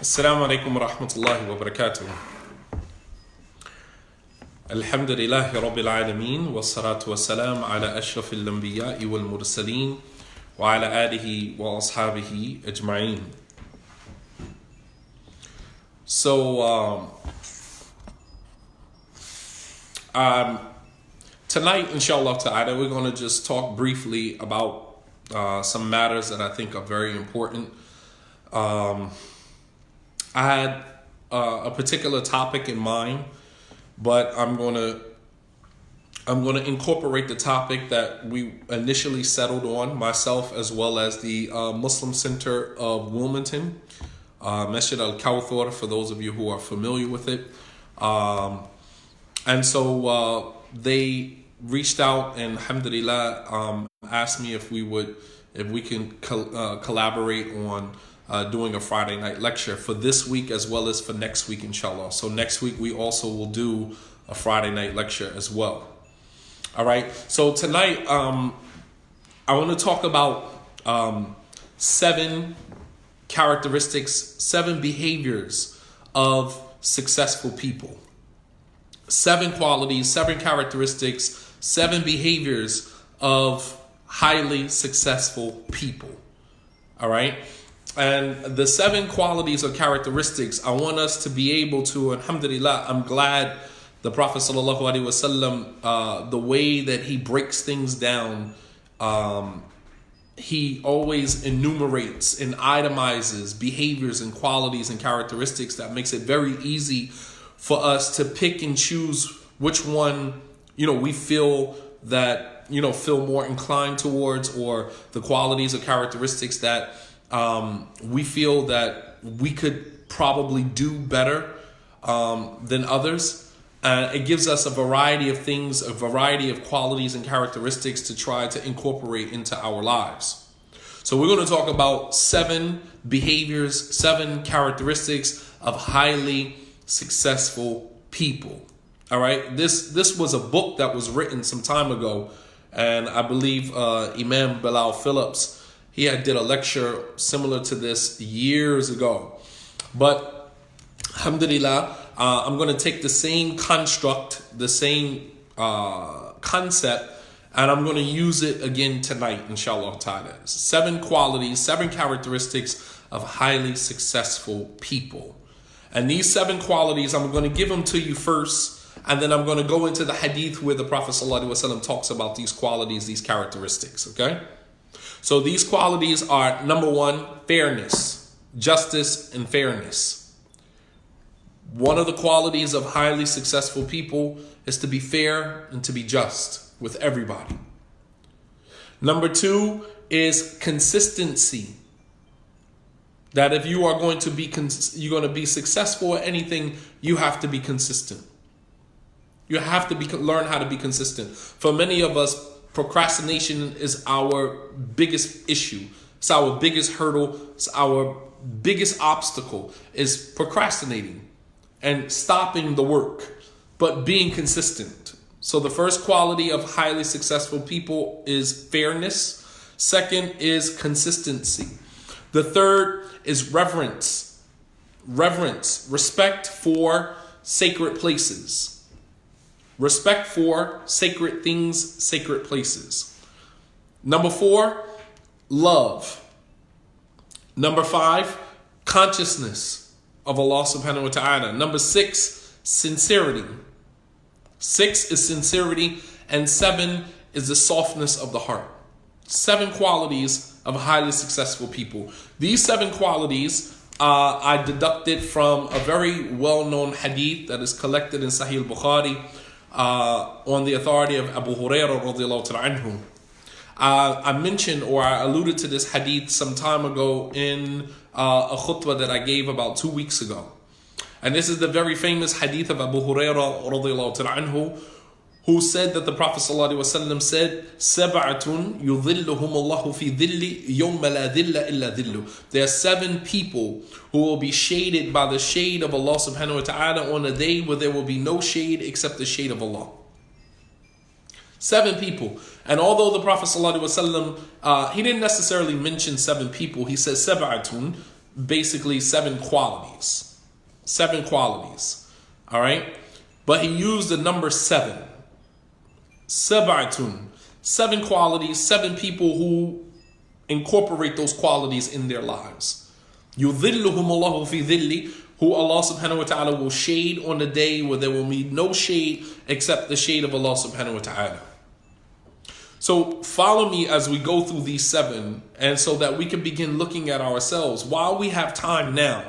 السلام عليكم ورحمة الله وبركاته. الحمد لله رب العالمين والصلاة والسلام على أشرف الأنبياء والمرسلين وعلى آله وأصحابه أجمعين. So tonight, inshallah ta'ala, we're going to just talk briefly about some matters that I think are very important. I had a particular topic in mind, but I'm going to incorporate the topic that we initially settled on, myself as well as the Muslim Center of Wilmington, Masjid Al-Kawthar, for those of you who are familiar with it. And so they reached out and alhamdulillah asked me if we can collaborate on doing a Friday night lecture for this week as well as for next week, inshallah. So next week we also will do a Friday night lecture as well. All right. So tonight I want to talk about 7 characteristics, 7 behaviors of successful people. 7 qualities, 7 characteristics, 7 behaviors of highly successful people. All right. And the 7 qualities or characteristics, I want us to be able to, alhamdulillah, I'm glad the Prophet sallallahu alaihi wasallam, the way that he breaks things down, he always enumerates and itemizes behaviors and qualities and characteristics that makes it very easy for us to pick and choose which one, we feel that, feel more inclined towards, or the qualities or characteristics that we feel that we could probably do better than others. And it gives us a variety of things, a variety of qualities and characteristics to try to incorporate into our lives. So we're going to talk about 7 behaviors, 7 characteristics of highly successful people. All right. This was a book that was written some time ago. And I believe Imam Bilal Phillips, he had did a lecture similar to this years ago. But alhamdulillah, I'm going to take the same construct, the same concept, and I'm going to use it again tonight, inshallah ta'ala. 7 qualities, 7 characteristics of highly successful people. And these 7 qualities, I'm going to give them to you first, and then I'm going to go into the hadith where the Prophet ﷺ talks about these qualities, these characteristics, okay? So these qualities are, number 1, fairness, justice, and fairness. One of the qualities of highly successful people is to be fair and to be just with everybody. Number 2 is consistency. That if you are going to be successful at anything, you have to be consistent. You have to learn how to be consistent. For many of us, procrastination is our biggest issue. It's our biggest hurdle. It's our biggest obstacle, is procrastinating and stopping the work, but being consistent. So the first quality of highly successful people is fairness. Second is consistency. The third is reverence. Reverence, respect for sacred places. Respect for sacred things, sacred places. Number 4, love. Number 5, consciousness of Allah subhanahu wa ta'ala. Number 6, sincerity. 6 is sincerity, and 7 is the softness of the heart. 7 qualities of highly successful people. These 7 qualities I deducted from a very well-known hadith that is collected in Sahih al-Bukhari, on the authority of Abu Hurairah radiallahu anhu. I mentioned, or I alluded to this hadith some time ago in a khutbah that I gave about 2 weeks ago. And this is the very famous hadith of Abu Hurairah radiallahu anhu, who said that the Prophet ﷺ said, "Sab'atun yudhilluhum Allahu fi dhilli yawma la dhilla illa dhillu." There are 7 people who will be shaded by the shade of Allah subhanahu wa ta'ala on a day where there will be no shade except the shade of Allah. 7 people. And although the Prophet ﷺ, he didn't necessarily mention 7 people, he said sab'atun, basically 7 qualities. 7 qualities. All right? But he used the number 7. Sab'atun. 7 qualities, 7 people who incorporate those qualities in their lives. Yudhilluhum Allahu fi dhilli, who Allah subhanahu wa ta'ala will shade on the day where there will be no shade except the shade of Allah subhanahu wa ta'ala. So follow me as we go through these 7, and so that we can begin looking at ourselves while we have time now,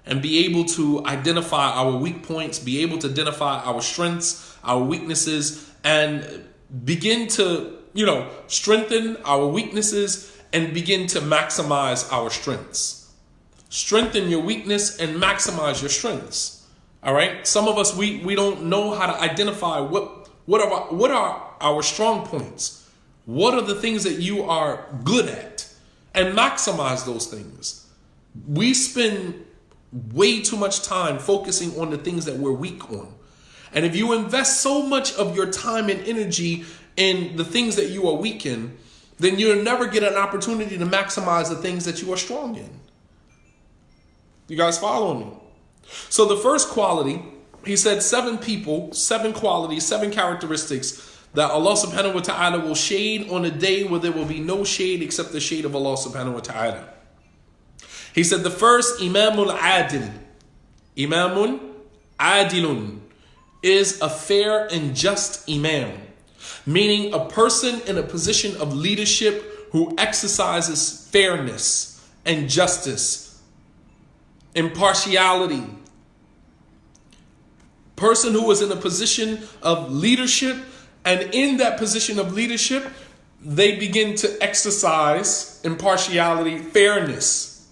and be able to identify our weak points, be able to identify our strengths, our weaknesses, and begin to, strengthen our weaknesses and begin to maximize our strengths. Strengthen your weakness and maximize your strengths. All right. Some of us, we don't know how to identify what are our strong points. What are the things that you are good at, and maximize those things. We spend way too much time focusing on the things that we're weak on. And if you invest so much of your time and energy in the things that you are weak in, then you'll never get an opportunity to maximize the things that you are strong in. You guys follow me? So the first quality, he said 7 people, 7 qualities, 7 characteristics that Allah subhanahu wa ta'ala will shade on a day where there will be no shade except the shade of Allah subhanahu wa ta'ala. He said the first, Imamul Adil. Imamun Adilun is a fair and just Imam. Meaning a person in a position of leadership who exercises fairness and justice, impartiality. Person who is in a position of leadership, and in that position of leadership, they begin to exercise impartiality, fairness.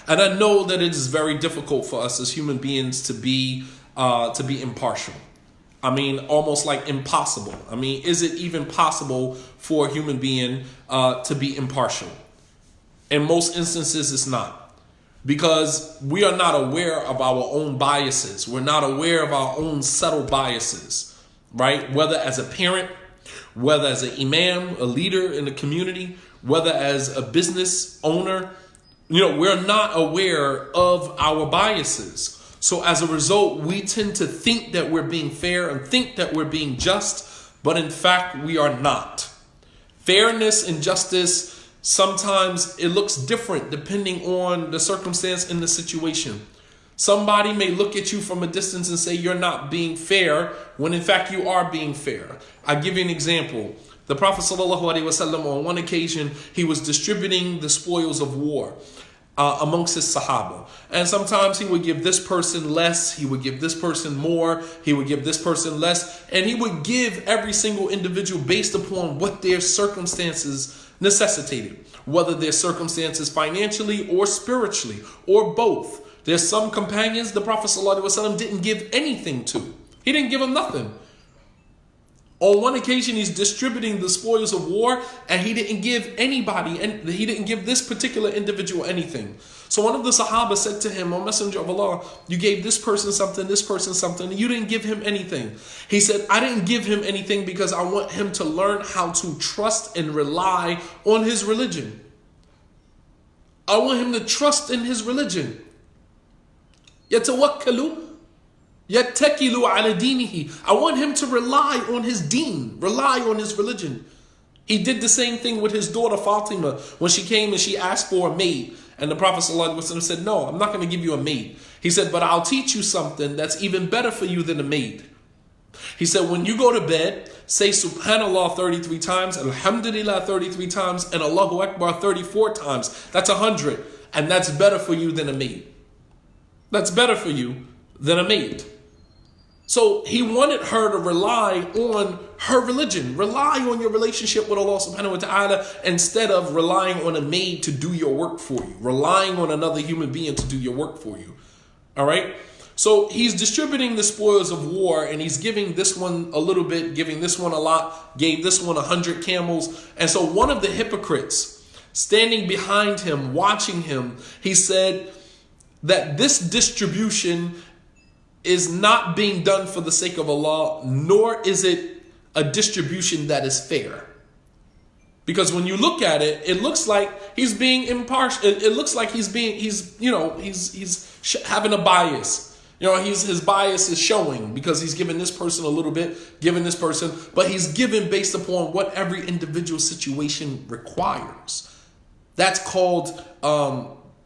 And I know that it is very difficult for us as human beings to be impartial. I mean, almost like impossible. I mean, is it even possible for a human being to be impartial? In most instances, it's not. Because we are not aware of our own biases. We're not aware of our own subtle biases, right? Whether as a parent, whether as an imam, a leader in the community, whether as a business owner, we're not aware of our biases. So as a result, we tend to think that we're being fair and think that we're being just, but in fact, we are not. Fairness and justice, sometimes it looks different depending on the circumstance and the situation. Somebody may look at you from a distance and say you're not being fair, when in fact you are being fair. I'll give you an example. The Prophet ﷺ, on one occasion, he was distributing the spoils of war amongst his Sahaba. And sometimes he would give this person less, he would give this person more, he would give this person less, and he would give every single individual based upon what their circumstances necessitated, whether their circumstances financially or spiritually or both. There's some companions the Prophet ﷺ didn't give anything to. He didn't give them nothing. On one occasion, he's distributing the spoils of war, and he didn't give anybody, and he didn't give this particular individual anything. So one of the Sahaba said to him, "O Messenger of Allah, you gave this person something, and you didn't give him anything." He said, "I didn't give him anything because I want him to learn how to trust and rely on his religion. I want him to trust in his religion. Yatawakkalu. Yattakilu ala dinihi. I want him to rely on his deen, rely on his religion." He did the same thing with his daughter Fatima when she came and she asked for a maid. And the Prophet ﷺ said, "No, I'm not going to give you a maid." He said, "But I'll teach you something that's even better for you than a maid." He said, "When you go to bed, say Subhanallah 33 times, Alhamdulillah 33 times, and Allahu Akbar 34 times. That's 100. And that's better for you than a maid." That's better for you than a maid. So he wanted her to rely on her religion, rely on your relationship with Allah subhanahu wa ta'ala, instead of relying on a maid to do your work for you, relying on another human being to do your work for you. All right. So he's distributing the spoils of war, and he's giving this one a little bit, giving this one a lot, gave this one 100 camels. And so one of the hypocrites standing behind him, watching him, he said that this distribution is not being done for the sake of Allah, nor is it a distribution that is fair. Because when you look at it, it looks like he's being impartial. It looks like he's having a bias. His bias is showing because he's giving this person a little bit, giving this person, but he's given based upon what every individual situation requires. That's called,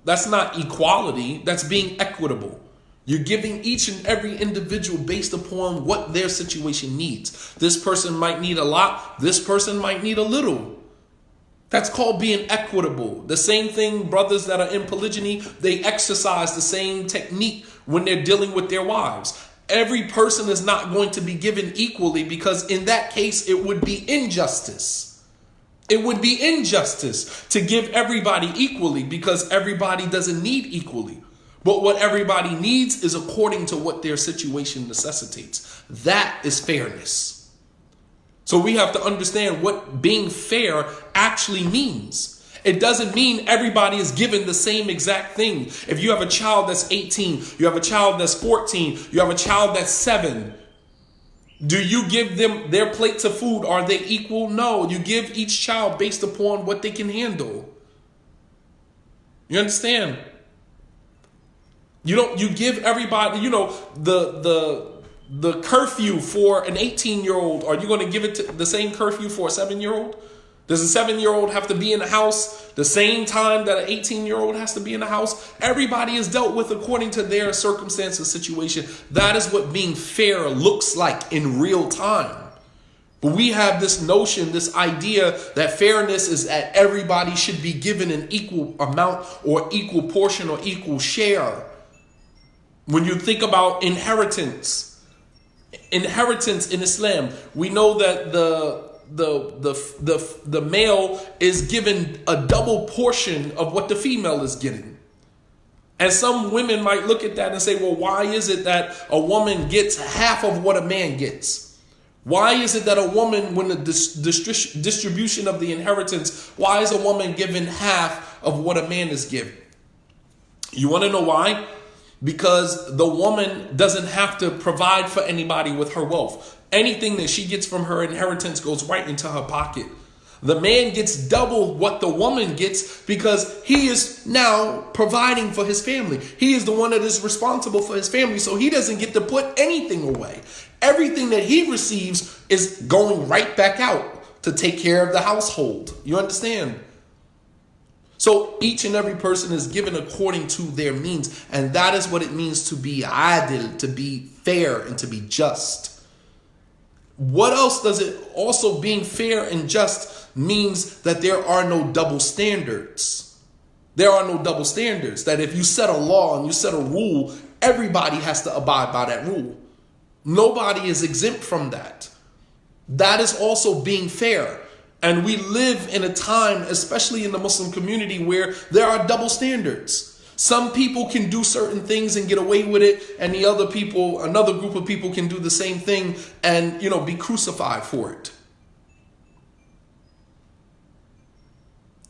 that's not equality, that's being equitable. You're giving each and every individual based upon what their situation needs. This person might need a lot, this person might need a little. That's called being equitable. The same thing, brothers that are in polygyny, they exercise the same technique when they're dealing with their wives. Every person is not going to be given equally, because in that case, it would be injustice. It would be injustice to give everybody equally, because everybody doesn't need equally. But what everybody needs is according to what their situation necessitates. That is fairness. So we have to understand what being fair actually means. It doesn't mean everybody is given the same exact thing. If you have a child that's 18, you have a child that's 14, you have a child that's 7, do you give them their plates of food? Are they equal? No, you give each child based upon what they can handle. You understand? You give everybody, the curfew for an 18-year-old, are you going to give it the same curfew for a 7-year-old? Does a 7-year-old have to be in the house the same time that an 18-year-old has to be in the house? Everybody is dealt with according to their circumstances, situation. That is what being fair looks like in real time. But we have this notion, this idea that fairness is that everybody should be given an equal amount or equal portion or equal share. When you think about inheritance in Islam, we know that the male is given a double portion of what the female is getting. And some women might look at that and say, well, why is it that a woman gets half of what a man gets? Why is it that a woman, when the distribution of the inheritance, why is a woman given half of what a man is given? You want to know why? Because the woman doesn't have to provide for anybody with her wealth. Anything that she gets from her inheritance goes right into her pocket. The man gets double what the woman gets because he is now providing for his family. He is the one that is responsible for his family, so he doesn't get to put anything away. Everything that he receives is going right back out to take care of the household. You understand? So each and every person is given according to their means. And that is what it means to be adil, to be fair and to be just. What else does it also, being fair and just, means that there are no double standards. There are no double standards. That if you set a law and you set a rule, everybody has to abide by that rule. Nobody is exempt from that. That is also being fair. And we live in a time, especially in the Muslim community, where there are double standards. Some people can do certain things and get away with it, and another group of people can do the same thing and, be crucified for it.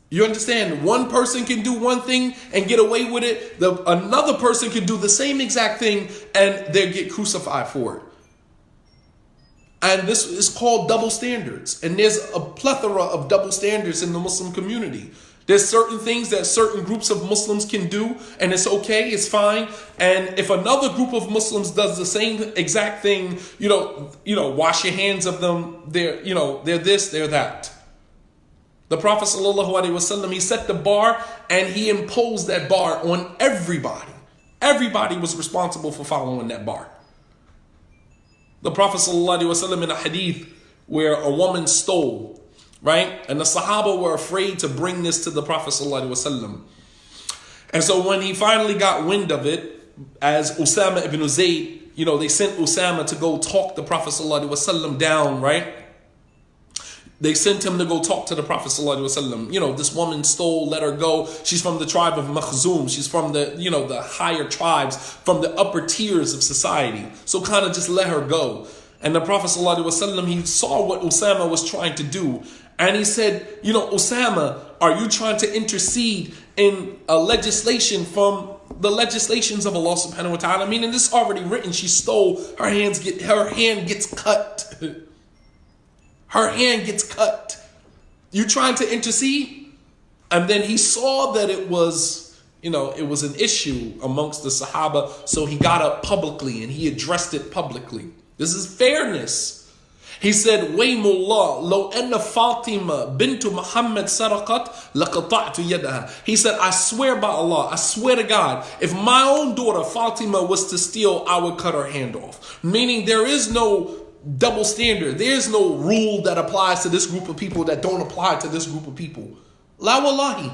You understand? One person can do one thing and get away with it. Another person can do the same exact thing and they get crucified for it. And this is called double standards. And there's a plethora of double standards in the Muslim community. There's certain things that certain groups of Muslims can do, and it's okay, it's fine. And if another group of Muslims does the same exact thing, wash your hands of them, they're this, they're that. The Prophet ﷺ, he set the bar and he imposed that bar on everybody. Everybody was responsible for following that bar. The Prophet ﷺ, in a hadith where a woman stole, right? And the Sahaba were afraid to bring this to the Prophet ﷺ. And so when he finally got wind of it, as Usama ibn Zayd, they sent Usama to go talk the Prophet ﷺ down, right? They sent him to go talk to the Prophet ﷺ. This woman stole, let her go. She's from the tribe of Makhzum. She's from the higher tribes, from the upper tiers of society. So kind of just let her go. And the Prophet ﷺ, he saw what Usama was trying to do. And he said, Usama, are you trying to intercede in a legislation from the legislations of Allah subhanahu wa ta'ala? Meaning this is already written. She stole, her hand gets cut. Her hand gets cut. You trying to intercede? And then he saw that it was, it was an issue amongst the Sahaba. So he got up publicly and he addressed it publicly. This is fairness. He said, Waymullah, lo anna Fatima bintu Muhammad saraqat laqata'tu yadaha. He said, I swear by Allah, I swear to God, if my own daughter Fatima was to steal, I would cut her hand off. Meaning there is no double standard. There's no rule that applies to this group of people that don't apply to this group of people. La wallahi.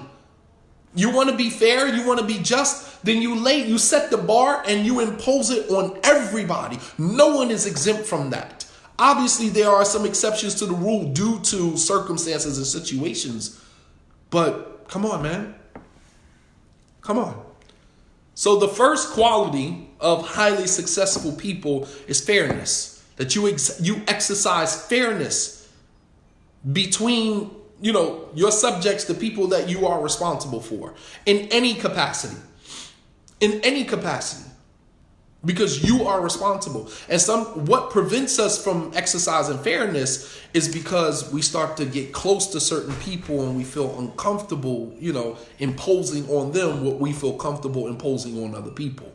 You want to be fair, you want to be just, then you set the bar and you impose it on everybody. No one is exempt from that. Obviously, there are some exceptions to the rule due to circumstances and situations. But come on, man. Come on. So the first quality of highly successful people is fairness. That you exercise fairness between, your subjects, the people that you are responsible for, in any capacity. In any capacity. Because you are responsible. And what prevents us from exercising fairness is because we start to get close to certain people and we feel uncomfortable, imposing on them what we feel comfortable imposing on other people.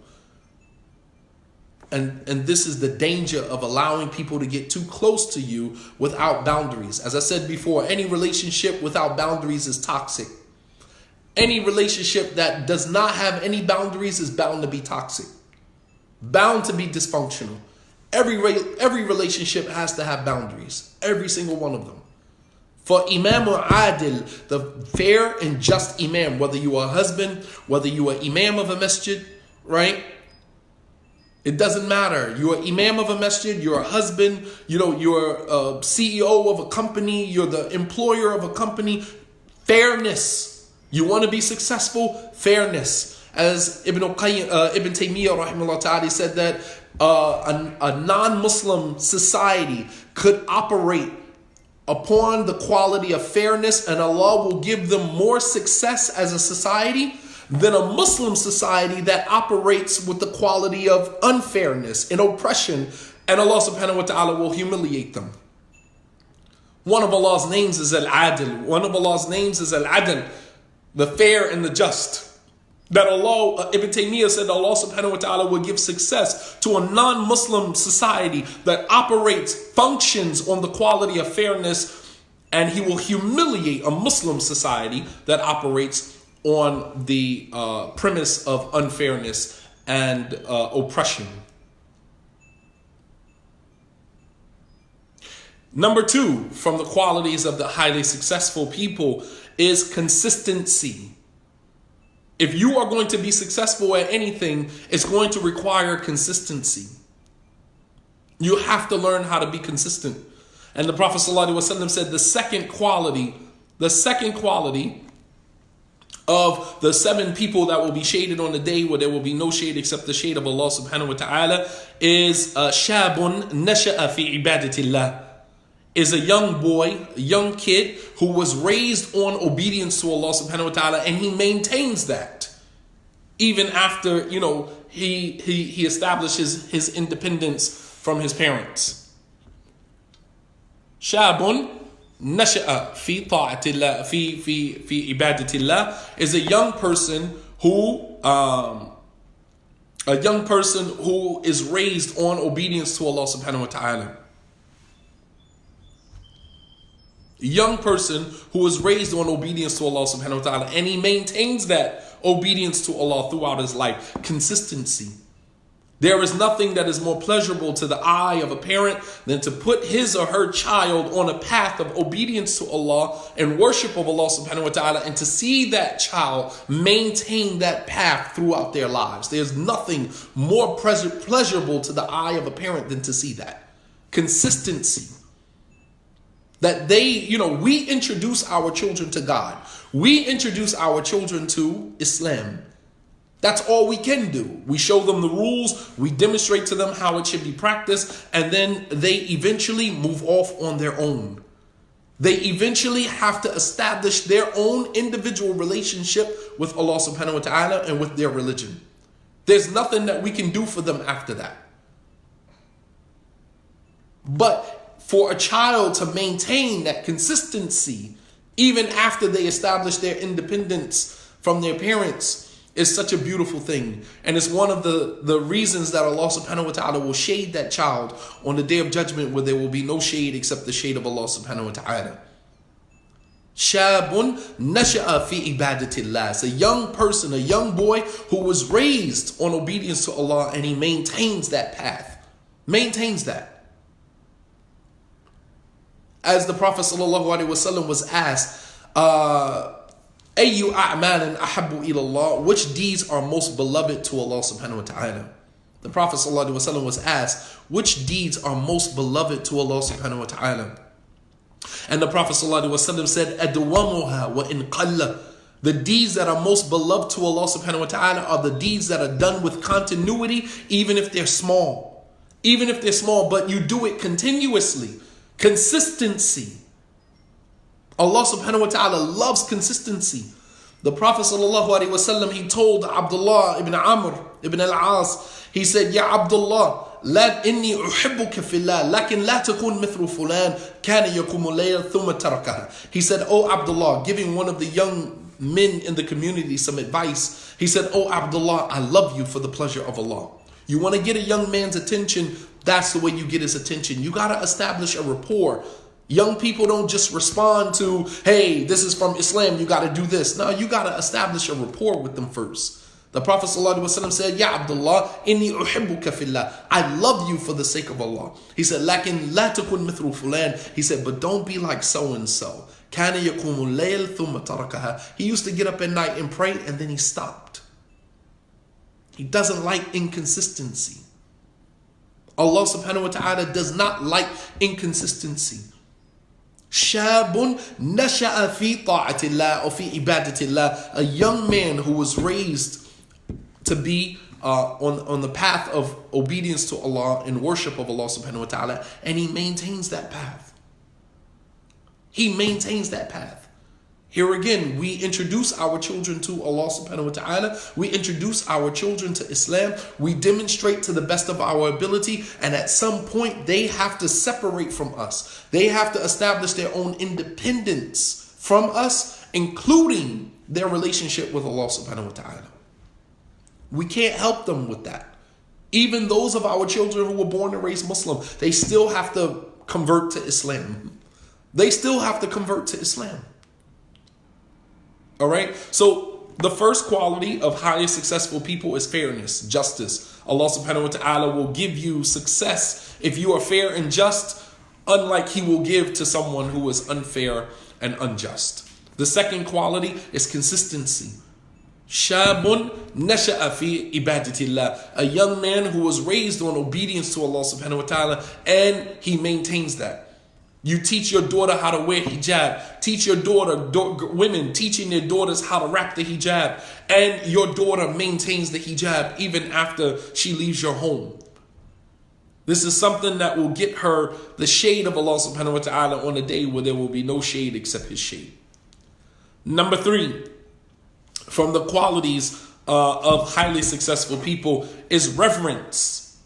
And this is the danger of allowing people to get too close to you without boundaries. As I said before, any relationship without boundaries is toxic. Any relationship that does not have any boundaries is bound to be toxic. Bound to be dysfunctional. Every relationship has to have boundaries. Every single one of them. For Imam or Adil, the fair and just Imam, whether you are a husband, whether you are Imam of a masjid, right? It doesn't matter. You're Imam of a masjid, you're a husband, you're a CEO of a company, you're the employer of a company. Fairness. You want to be successful? Fairness. As Ibn Taymiyyah rahimahullah ta'ala said that a non-Muslim society could operate upon the quality of fairness and Allah will give them more success as a society than a Muslim society that operates with the quality of unfairness and oppression, and Allah subhanahu wa ta'ala will humiliate them. One of Allah's names is Al-Adil. One of Allah's names is Al-Adil, the fair and the just. That Allah, Ibn Taymiyyah said Allah subhanahu wa ta'ala will give success to a non-Muslim society that functions on the quality of fairness, and he will humiliate a Muslim society that operates on the premise of unfairness and oppression. Number 2, from the qualities of the highly successful people is consistency. If you are going to be successful at anything, it's going to require consistency. You have to learn how to be consistent. And the Prophet ﷺ said the second quality of the 7 people that will be shaded on the day where there will be no shade except the shade of Allah subhanahu wa ta'ala is shabun nasha'a fi ibadatillah. Is a young boy, a young kid who was raised on obedience to Allah subhanahu wa ta'ala, and he maintains that even after, he establishes his independence from his parents. Shabun nasha'a fi ta'atillah fi ibadatillah is a young person who is raised on obedience to Allah subhanahu wa ta'ala. Young person who is raised on obedience to Allah subhanahu wa ta'ala, and he maintains that obedience to Allah throughout his life. Consistency. There is nothing that is more pleasurable to the eye of a parent than to put his or her child on a path of obedience to Allah and worship of Allah subhanahu wa ta'ala, and to see that child maintain that path throughout their lives. There's nothing more pleasurable to the eye of a parent than to see that. Consistency. That we introduce our children to God. We introduce our children to Islam. That's all we can do. We show them the rules, we demonstrate to them how it should be practiced, and then they eventually move off on their own. They eventually have to establish their own individual relationship with Allah subhanahu wa ta'ala and with their religion. There's nothing that we can do for them after that. But for a child to maintain that consistency even after they establish their independence from their parents, is such a beautiful thing. And it's one of the reasons that Allah subhanahu wa ta'ala will shade that child on the day of judgment, where there will be no shade except the shade of Allah subhanahu wa ta'ala. Shabun nasha'a fi ibadatillah. It's a young person, a young boy who was raised on obedience to Allah, and he maintains that path. Maintains that. As the Prophet sallallahu alaihi wasallam was asked, Ayyu a'malin ahabbu ilallah, which deeds are most beloved to Allah subhanahu wa ta'ala? The Prophet sallallahu alaihi wasallam was asked, which deeds are most beloved to Allah subhanahu wa ta'ala? And the Prophet sallallahu alaihi wasallam said, adwamuha wa in qalla. The deeds that are most beloved to Allah subhanahu wa ta'ala are the deeds that are done with continuity, even if they're small. Even if they're small, but you do it continuously. Consistency. Allah subhanahu wa ta'ala loves consistency. The Prophet sallallahu alaihi wasallam, he told Abdullah ibn Amr ibn al-As, he said, Ya Abdullah, لا إني أحبك في الله لكن لا تكون مثل فلان كان يقوم الليل ثم تركها. He said, Oh Abdullah, giving one of the young men in the community some advice. He said, Oh Abdullah, I love you for the pleasure of Allah. You want to get a young man's attention, that's the way you get his attention. You got to establish a rapport. Young people don't just respond to, hey, this is from Islam, you got to do this. No, you got to establish a rapport with them first. The Prophet ﷺ said, Ya Abdullah, inni uhibbuka fillah. I love you for the sake of Allah. He said, Lakin la takun mithlu fulan. He said, but don't be like so-and-so. Kana yaqumu al-layl thumma tarakaha. He used to get up at night and pray, and then he stopped. He doesn't like inconsistency. Allah subhanahu wa ta'ala does not like inconsistency. Shabun nasha'a fi ta'atillah or fi ibadatillah. A young man who was raised to be on the path of obedience to Allah and worship of Allah subhanahu wa ta'ala, and he maintains that path. He maintains that path. Here again, we introduce our children to Allah subhanahu wa ta'ala. We introduce our children to Islam. We demonstrate to the best of our ability. And at some point, they have to separate from us. They have to establish their own independence from us, including their relationship with Allah subhanahu wa ta'ala. We can't help them with that. Even those of our children who were born and raised Muslim, they still have to convert to Islam. They still have to convert to Islam. All right. So the first quality of highly successful people is fairness, justice. Allah subhanahu wa ta'ala will give you success if you are fair and just, unlike he will give to someone who is unfair and unjust. The second quality is consistency. Shabun nasha'a fi ibadatillah. A young man who was raised on obedience to Allah subhanahu wa ta'ala, and he maintains that. You teach your daughter how to wear hijab. Teach your women teaching their daughters how to wrap the hijab. And your daughter maintains the hijab even after she leaves your home. This is something that will get her the shade of Allah subhanahu wa ta'ala on a day where there will be no shade except his shade. Number 3, from the qualities of highly successful people is reverence,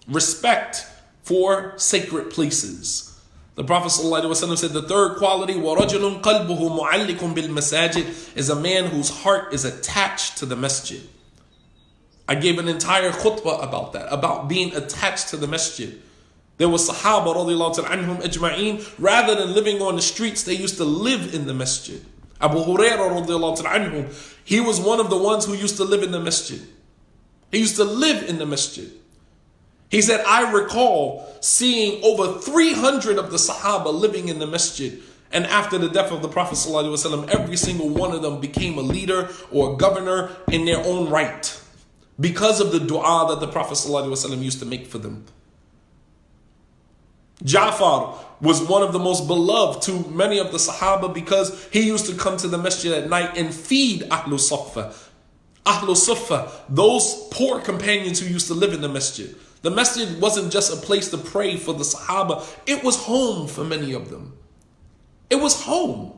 respect for sacred places. The Prophet ﷺ said the third quality, وَرَجُلٌ قَلْبُهُ مُعَلِّكٌ بِالْمَسَاجِدِ, is a man whose heart is attached to the masjid. I gave an entire khutbah about that, about being attached to the masjid. There was Sahaba radiallahu anhum ajma'een, rather than living on the streets, they used to live in the masjid. Abu Hurairah radiallahu anhum, he was one of the ones who used to live in the masjid. He used to live in the masjid. He said, I recall seeing over 300 of the Sahaba living in the masjid. And after the death of the Prophet ﷺ, every single one of them became a leader or a governor in their own right, because of the dua that the Prophet ﷺ used to make for them. Ja'far was one of the most beloved to many of the Sahaba because he used to come to the masjid at night and feed Ahlul Suffa. Ahlul Suffa, those poor companions who used to live in the masjid. The masjid wasn't just a place to pray for the Sahaba. It was home for many of them. It was home.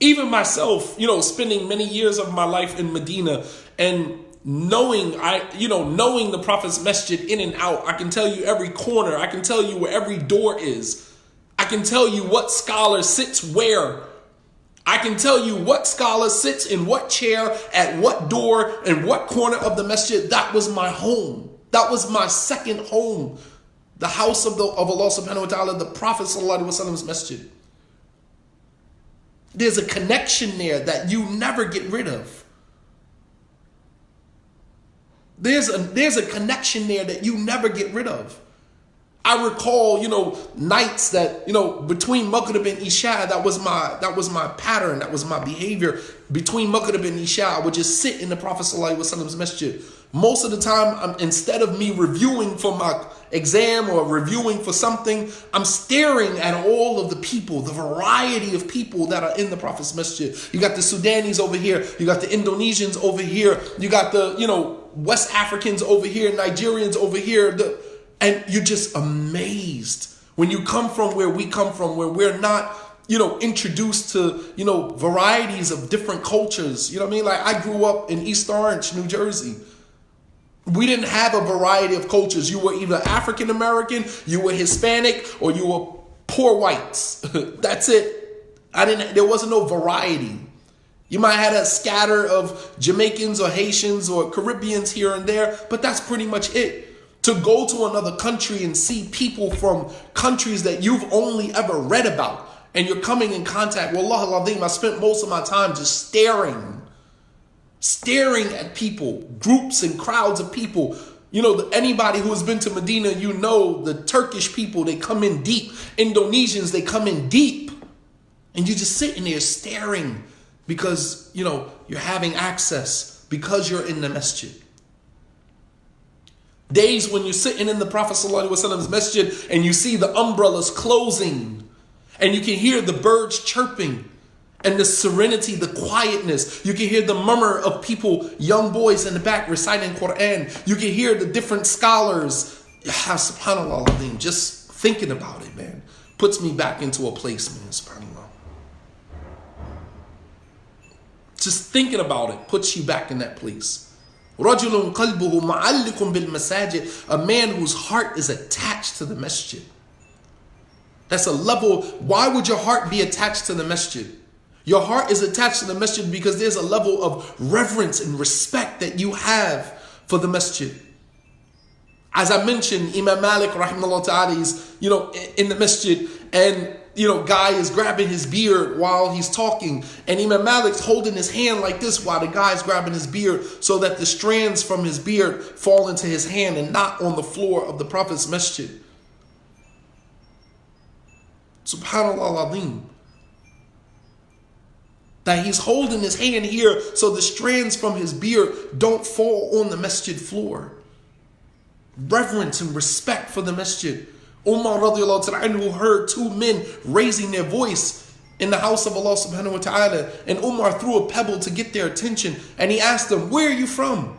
Even myself, spending many years of my life in Medina and knowing the Prophet's masjid in and out. I can tell you every corner. I can tell you where every door is. I can tell you what scholar sits where. I can tell you what scholar sits in what chair, at what door, and what corner of the masjid. That was my home. That was my second home. The house of Allah subhanahu wa ta'ala, the Prophet sallallahu alaihi wasallam's masjid. There's a connection there that you never get rid of. There's a connection there that you never get rid of. I recall, nights that, between Maghrib and Isha, that was my pattern, that was my behavior. Between Maghrib and Isha, I would just sit in the Prophet sallallahu alaihi wasallam's masjid. Most of the time, instead of me reviewing for my exam or reviewing for something, I'm staring at all of the people, the variety of people that are in the Prophet's masjid. You got the Sudanese over here. You got the Indonesians over here. You got the, West Africans over here, Nigerians over here. And you're just amazed when you come from where we come from, where we're not, introduced to, varieties of different cultures. You know what I mean? Like, I grew up in East Orange, New Jersey. We didn't have a variety of cultures. You were either African American, you were Hispanic, or you were poor whites. That's it. There wasn't no variety. You might have had a scatter of Jamaicans or Haitians or Caribbeans here and there, but that's pretty much it. To go to another country and see people from countries that you've only ever read about, and you're coming in contact. Wallah al-Azim, I spent most of my time just staring at people, groups and crowds of people. Anybody who has been to Medina, the Turkish people, they come in deep. Indonesians, they come in deep. And you're just sitting there staring because, you're having access, because you're in the masjid. Days when you're sitting in the Prophet ﷺ's masjid and you see the umbrellas closing and you can hear the birds chirping and the serenity, the quietness. You can hear the murmur of people, young boys in the back reciting Quran. You can hear the different scholars. Subhanallah, just thinking about it, man, puts me back into a place, man, subhanallah. Just thinking about it puts you back in that place. رَجُلٌ قَلْبُهُ مُعَلِّقٌ بِالْمَسَاجِدِ. A man whose heart is attached to the masjid. That's a level. Why would your heart be attached to the masjid? Your heart is attached to the masjid because there's a level of reverence and respect that you have for the masjid. As I mentioned, Imam Malik rahimahullah ta'ala is, in the masjid, and guy is grabbing his beard while he's talking, and Imam Malik's holding his hand like this while the guy's grabbing his beard, so that the strands from his beard fall into his hand and not on the floor of the Prophet's masjid. Subhanallah al-Azim. That he's holding his hand here so the strands from his beard don't fall on the masjid floor. Reverence and respect for the masjid. Umar radiallahu ta'ala anhu heard two men raising their voice in the house of Allah subhanahu wa ta'ala, and Umar threw a pebble to get their attention, and he asked them, "Where are you from?"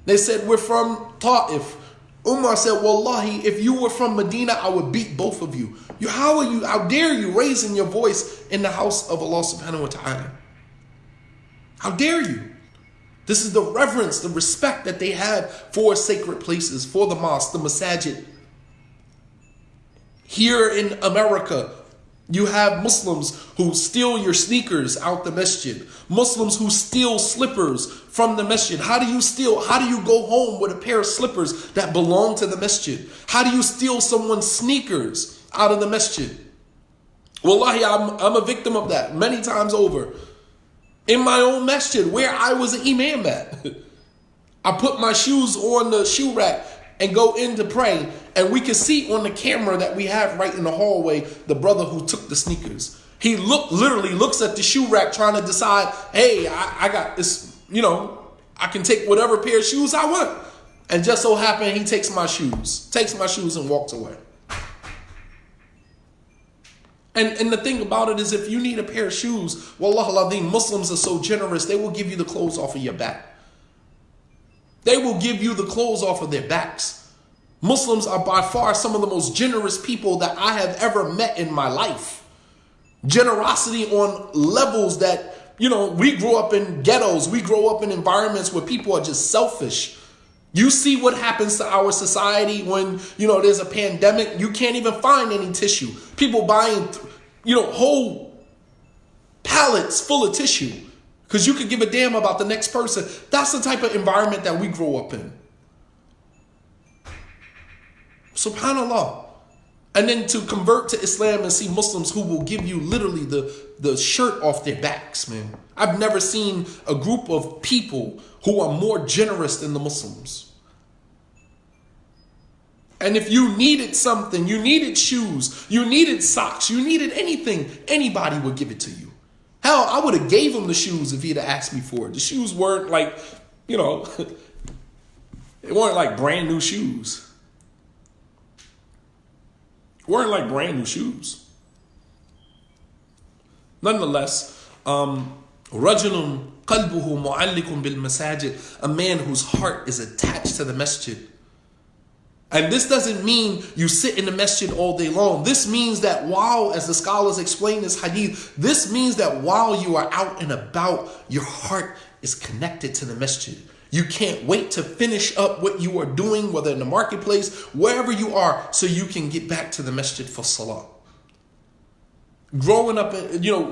They said, "We're from Ta'if." Umar said, "Wallahi, if you were from Medina, I would beat both of you. How dare you raising your voice in the house of Allah subhanahu wa ta'ala? How dare you?" This is the reverence, the respect that they had for sacred places, for the mosque, the masajid. Here in America, you have Muslims who steal your sneakers out the masjid. Muslims who steal slippers from the masjid. How do you go home with a pair of slippers that belong to the masjid? How do you steal someone's sneakers out of the masjid? Wallahi, I'm a victim of that many times over. In my own masjid, where I was an imam at. I put my shoes on the shoe rack and go in to pray, and we can see on the camera that we have right in the hallway the brother who took the sneakers. He literally looks at the shoe rack trying to decide, hey, I got this, I can take whatever pair of shoes I want. And just so happened he takes my shoes and walks away. And the thing about it is, if you need a pair of shoes, wallah al-Azim, Muslims are so generous, they will give you the clothes off of your back. They will give you the clothes off of their backs. Muslims are by far some of the most generous people that I have ever met in my life. Generosity on levels that, we grew up in ghettos. We grow up in environments where people are just selfish. You see what happens to our society when, there's a pandemic. You can't even find any tissue. People buying, whole pallets full of tissue because you could give a damn about the next person. That's the type of environment that we grow up in. SubhanAllah. And then to convert to Islam and see Muslims who will give you literally the shirt off their backs, man. I've never seen a group of people who are more generous than the Muslims. And if you needed something, you needed shoes, you needed socks, you needed anything, anybody would give it to you. Hell, I would have gave him the shoes if he'd have asked me for it. The shoes weren't like, they weren't like brand new shoes. Weren't like brand new shoes. Nonetheless, rajulun qalbuhu mu'allikum bil masajid, a man whose heart is attached to the masjid. And this doesn't mean you sit in the masjid all day long. This means that while, as the scholars explain this hadith, this means that while you are out and about, your heart is connected to the masjid. You can't wait to finish up what you are doing, whether in the marketplace, wherever you are, so you can get back to the masjid for salah. Growing up,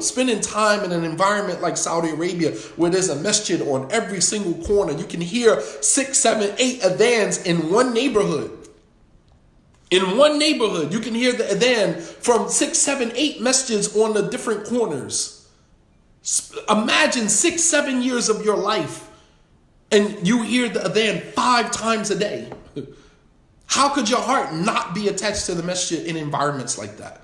spending time in an environment like Saudi Arabia, where there's a masjid on every single corner, you can hear 6, 7, 8 adhans in one neighborhood. In one neighborhood, you can hear the adhan from 6, 7, 8 masjids on the different corners. Imagine 6, 7 years of your life and you hear the adhan 5 times a day. How could your heart not be attached to the masjid in environments like that?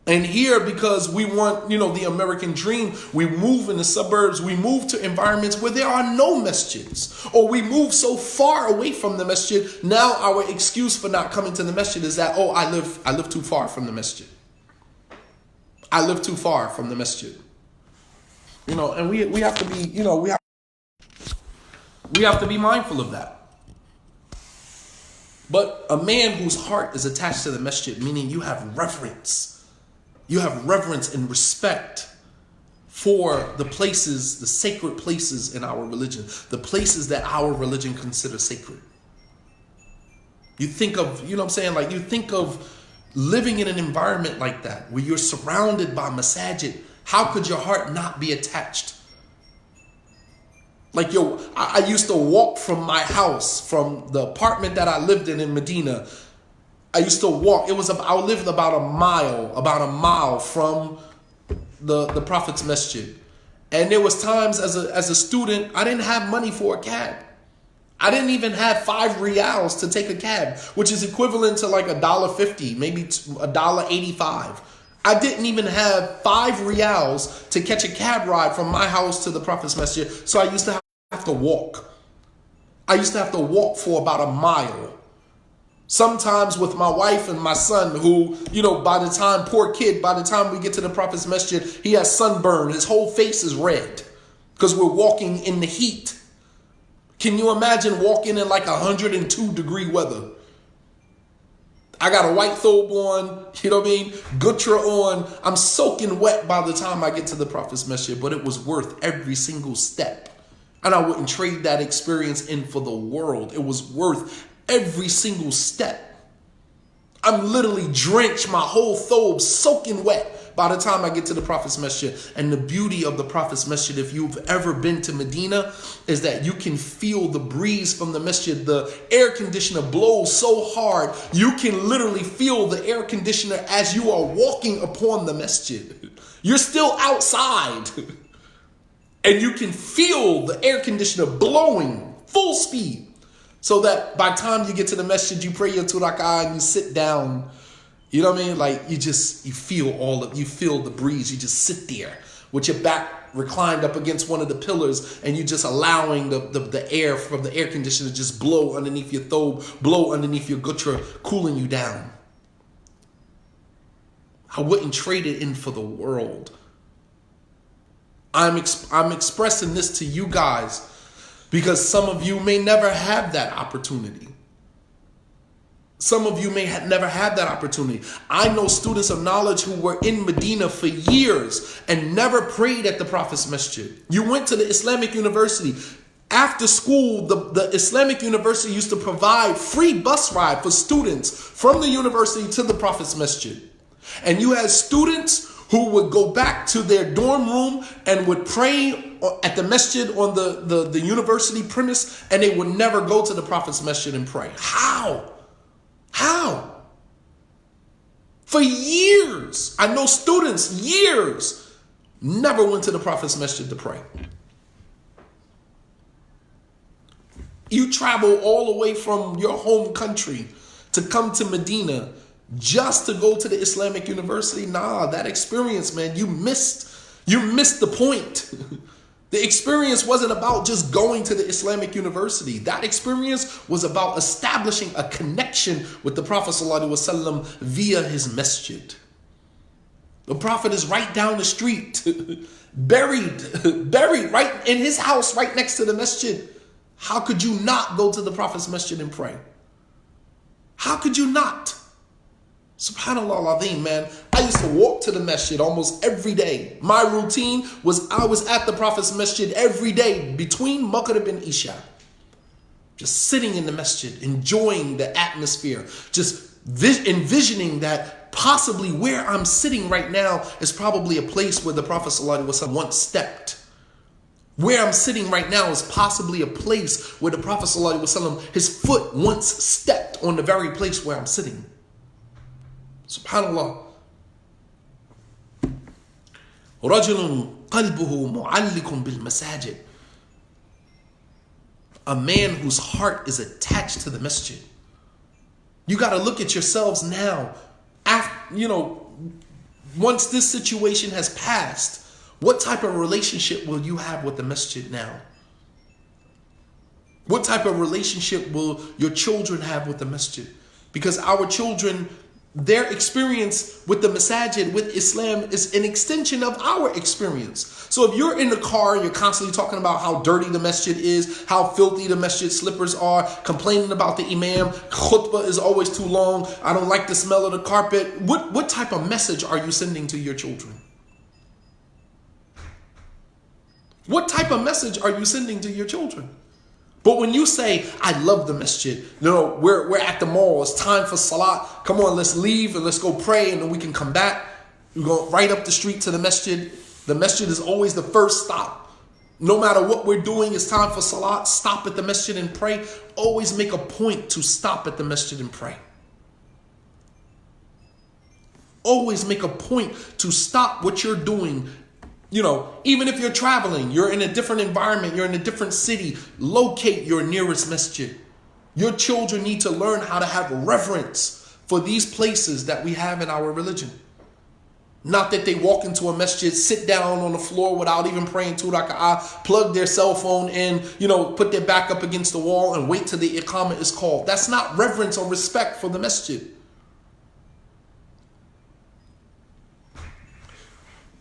And here, because we want, the American dream, we move in the suburbs, we move to environments where there are no masjids, or we move so far away from the masjid. Now our excuse for not coming to the masjid is that, I live too far from the masjid. I live too far from the masjid. And we have to be, we have to be mindful of that. But a man whose heart is attached to the masjid, meaning you have reverence. You have reverence and respect for the places, the sacred places in our religion, the places that our religion considers sacred. You think of, you think of living in an environment like that, where you're surrounded by masajid. How could your heart not be attached? I used to walk from my house, from the apartment that I lived in Medina. I used to walk. I lived about a mile from the Prophet's Masjid. And there was times as a student, I didn't have money for a cab. I didn't even have 5 riyals to take a cab, which is equivalent to like $1.50, maybe $1.85. I didn't even have 5 riyals to catch a cab ride from my house to the Prophet's Masjid. So I used to have to walk. I used to have to walk for about a mile. Sometimes with my wife and my son, who, by the time we get to the Prophet's Masjid, he has sunburn. His whole face is red because we're walking in the heat. Can you imagine walking in like 102 degree weather? I got a white thobe on, Gutra on. I'm soaking wet by the time I get to the Prophet's Masjid, but it was worth every single step. And I wouldn't trade that experience in for the world. It was worth every single step. I'm literally drenched, my whole thobe soaking wet by the time I get to the Prophet's Masjid. And the beauty of the Prophet's Masjid, if you've ever been to Medina, is that you can feel the breeze from the masjid. The air conditioner blows so hard, you can literally feel the air conditioner as you are walking upon the masjid. You're still outside. And you can feel the air conditioner blowing full speed. So that by the time you get to the masjid, you pray your 2 rak'ah and you sit down. You know what I mean? Like you feel the breeze. You just sit there with your back reclined up against one of the pillars, and you just allowing the air from the air conditioner just blow underneath your thobe, blow underneath your gutra, cooling you down. I wouldn't trade it in for the world. I'm expressing this to you guys because some of you may never have that opportunity. Some of you may never have that opportunity. I know students of knowledge who were in Medina for years and never prayed at the Prophet's Masjid. You went to the Islamic University. After school, the Islamic University used to provide free bus ride for students from the university to the Prophet's Masjid. And you had students who would go back to their dorm room and would pray at the masjid on the university premise, and they would never go to the Prophet's masjid and pray. How? How? For years, I know students, years, never went to the Prophet's masjid to pray. You travel all the way from your home country to come to Medina just to go to the Islamic University. Nah, that experience, man, you missed the point. The experience wasn't about just going to the Islamic University. That experience was about establishing a connection with the Prophet ﷺ via his masjid. The Prophet is right down the street, buried right in his house, right next to the masjid. How could you not go to the Prophet's masjid and pray? How could you not? Subhanallah al-Azim, man. I used to walk to the masjid almost every day. My routine was I was at the Prophet's masjid every day between Maghrib and Isha. Just sitting in the masjid, enjoying the atmosphere, just envisioning that possibly where I'm sitting right now is probably a place where the Prophet ﷺ once stepped. Where I'm sitting right now is possibly a place where the Prophet ﷺ, his foot once stepped on the very place where I'm sitting. Subhanallah. رَجُلٌ قَلْبُهُ مُعَلِّقٌ بِالْمَسَاجِدِ. A man whose heart is attached to the masjid. You got to look at yourselves now. After, once this situation has passed, what type of relationship will you have with the masjid now? What type of relationship will your children have with the masjid? Because our children, their experience with the masajid, with Islam, is an extension of our experience. So if you're in the car and you're constantly talking about how dirty the masjid is, how filthy the masjid slippers are, complaining about the imam, khutbah is always too long, I don't like the smell of the carpet, what type of message are you sending to your children? What type of message are you sending to your children? But when you say, I love the masjid, we're at the mall, it's time for salat, come on, let's leave and let's go pray and then we can come back. We go right up the street to the masjid. The masjid is always the first stop. No matter what we're doing, it's time for salat, stop at the masjid and pray. Always make a point to stop at the masjid and pray. Always make a point to stop what you're doing. Even if you're traveling, you're in a different environment, you're in a different city, locate your nearest masjid. Your children need to learn how to have reverence for these places that we have in our religion. Not that they walk into a masjid, sit down on the floor without even praying 2 raka'ah, plug their cell phone in, put their back up against the wall and wait till the iqamah is called. That's not reverence or respect for the masjid.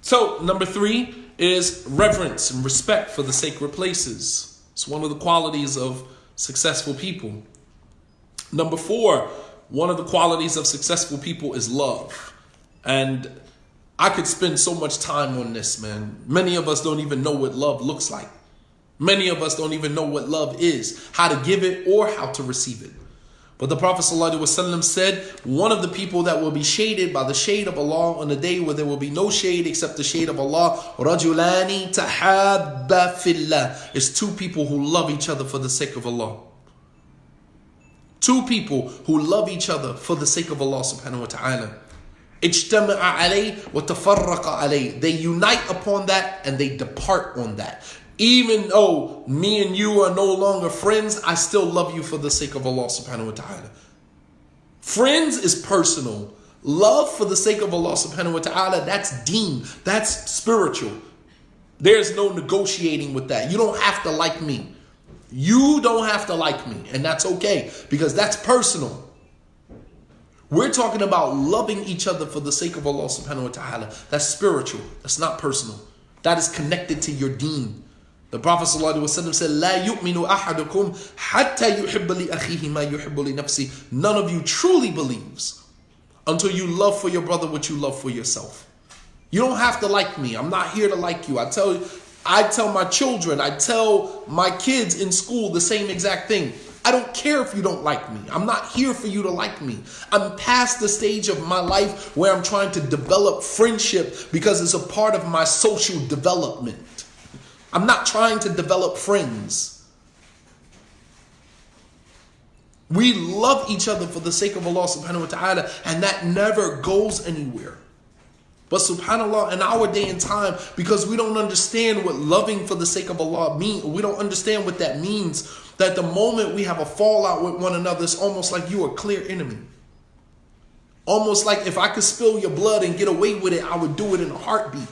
So, number 3 is reverence and respect for the sacred places. It's one of the qualities of successful people. Number 4, one of the qualities of successful people is love. And I could spend so much time on this, man. Many of us don't even know what love looks like. Many of us don't even know what love is, how to give it or how to receive it. But the Prophet ﷺ said, one of the people that will be shaded by the shade of Allah on the day where there will be no shade except the shade of Allah, رَجُلَانِ تَحَابَّ فِي اللَّهِ, is 2 people who love each other for the sake of Allah. 2 people who love each other for the sake of Allah subhanahu wa ta'ala. اجتمع عليه وتفرق عليه. They unite upon that and they depart on that. Even though me and you are no longer friends, I still love you for the sake of Allah subhanahu wa ta'ala. Friends is personal. Love for the sake of Allah subhanahu wa ta'ala, that's deen. That's spiritual. There's no negotiating with that. You don't have to like me. You don't have to like me. And that's okay, because that's personal. We're talking about loving each other for the sake of Allah subhanahu wa ta'ala. That's spiritual. That's not personal. That is connected to your deen. The Prophet ﷺ said, لا يؤمن أحدكم حتى يحب لأخيه ما يحب لنفسه. None of you truly believes until you love for your brother what you love for yourself. You don't have to like me. I'm not here to like you. I tell my children, I tell my kids in school the same exact thing. I don't care if you don't like me. I'm not here for you to like me. I'm past the stage of my life where I'm trying to develop friendship because it's a part of my social development. I'm not trying to develop friends. We love each other for the sake of Allah subhanahu wa ta'ala, and that never goes anywhere. But subhanAllah, in our day and time, because we don't understand what loving for the sake of Allah means, we don't understand what that means, that the moment we have a fallout with one another, it's almost like you are a clear enemy. Almost like if I could spill your blood and get away with it, I would do it in a heartbeat.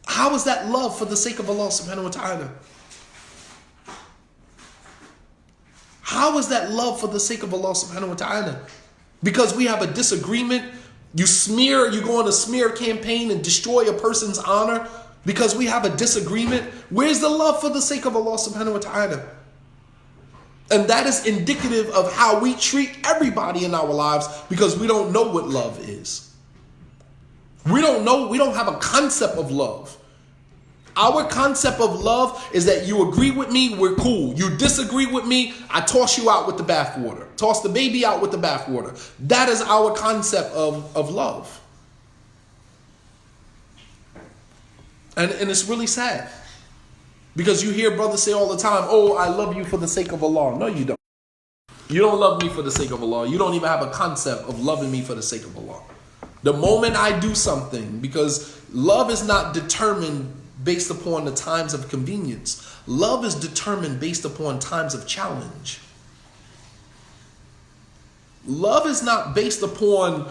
How is that love for the sake of Allah subhanahu wa ta'ala? How is that love for the sake of Allah subhanahu wa ta'ala? Because we have a disagreement, you go on a smear campaign and destroy a person's honor because we have a disagreement. Where's the love for the sake of Allah subhanahu wa ta'ala? And that is indicative of how we treat everybody in our lives because we don't know what love is. We don't know, we don't have a concept of love. Our concept of love is that you agree with me, we're cool. You disagree with me, I toss you out with the bathwater. Toss the baby out with the bathwater. That is our concept of love. And it's really sad. Because you hear brothers say all the time, oh, I love you for the sake of Allah. No, you don't. You don't love me for the sake of Allah. You don't even have a concept of loving me for the sake of Allah. The moment I do something, because love is not determined based upon the times of convenience. Love is determined based upon times of challenge. Love is not based upon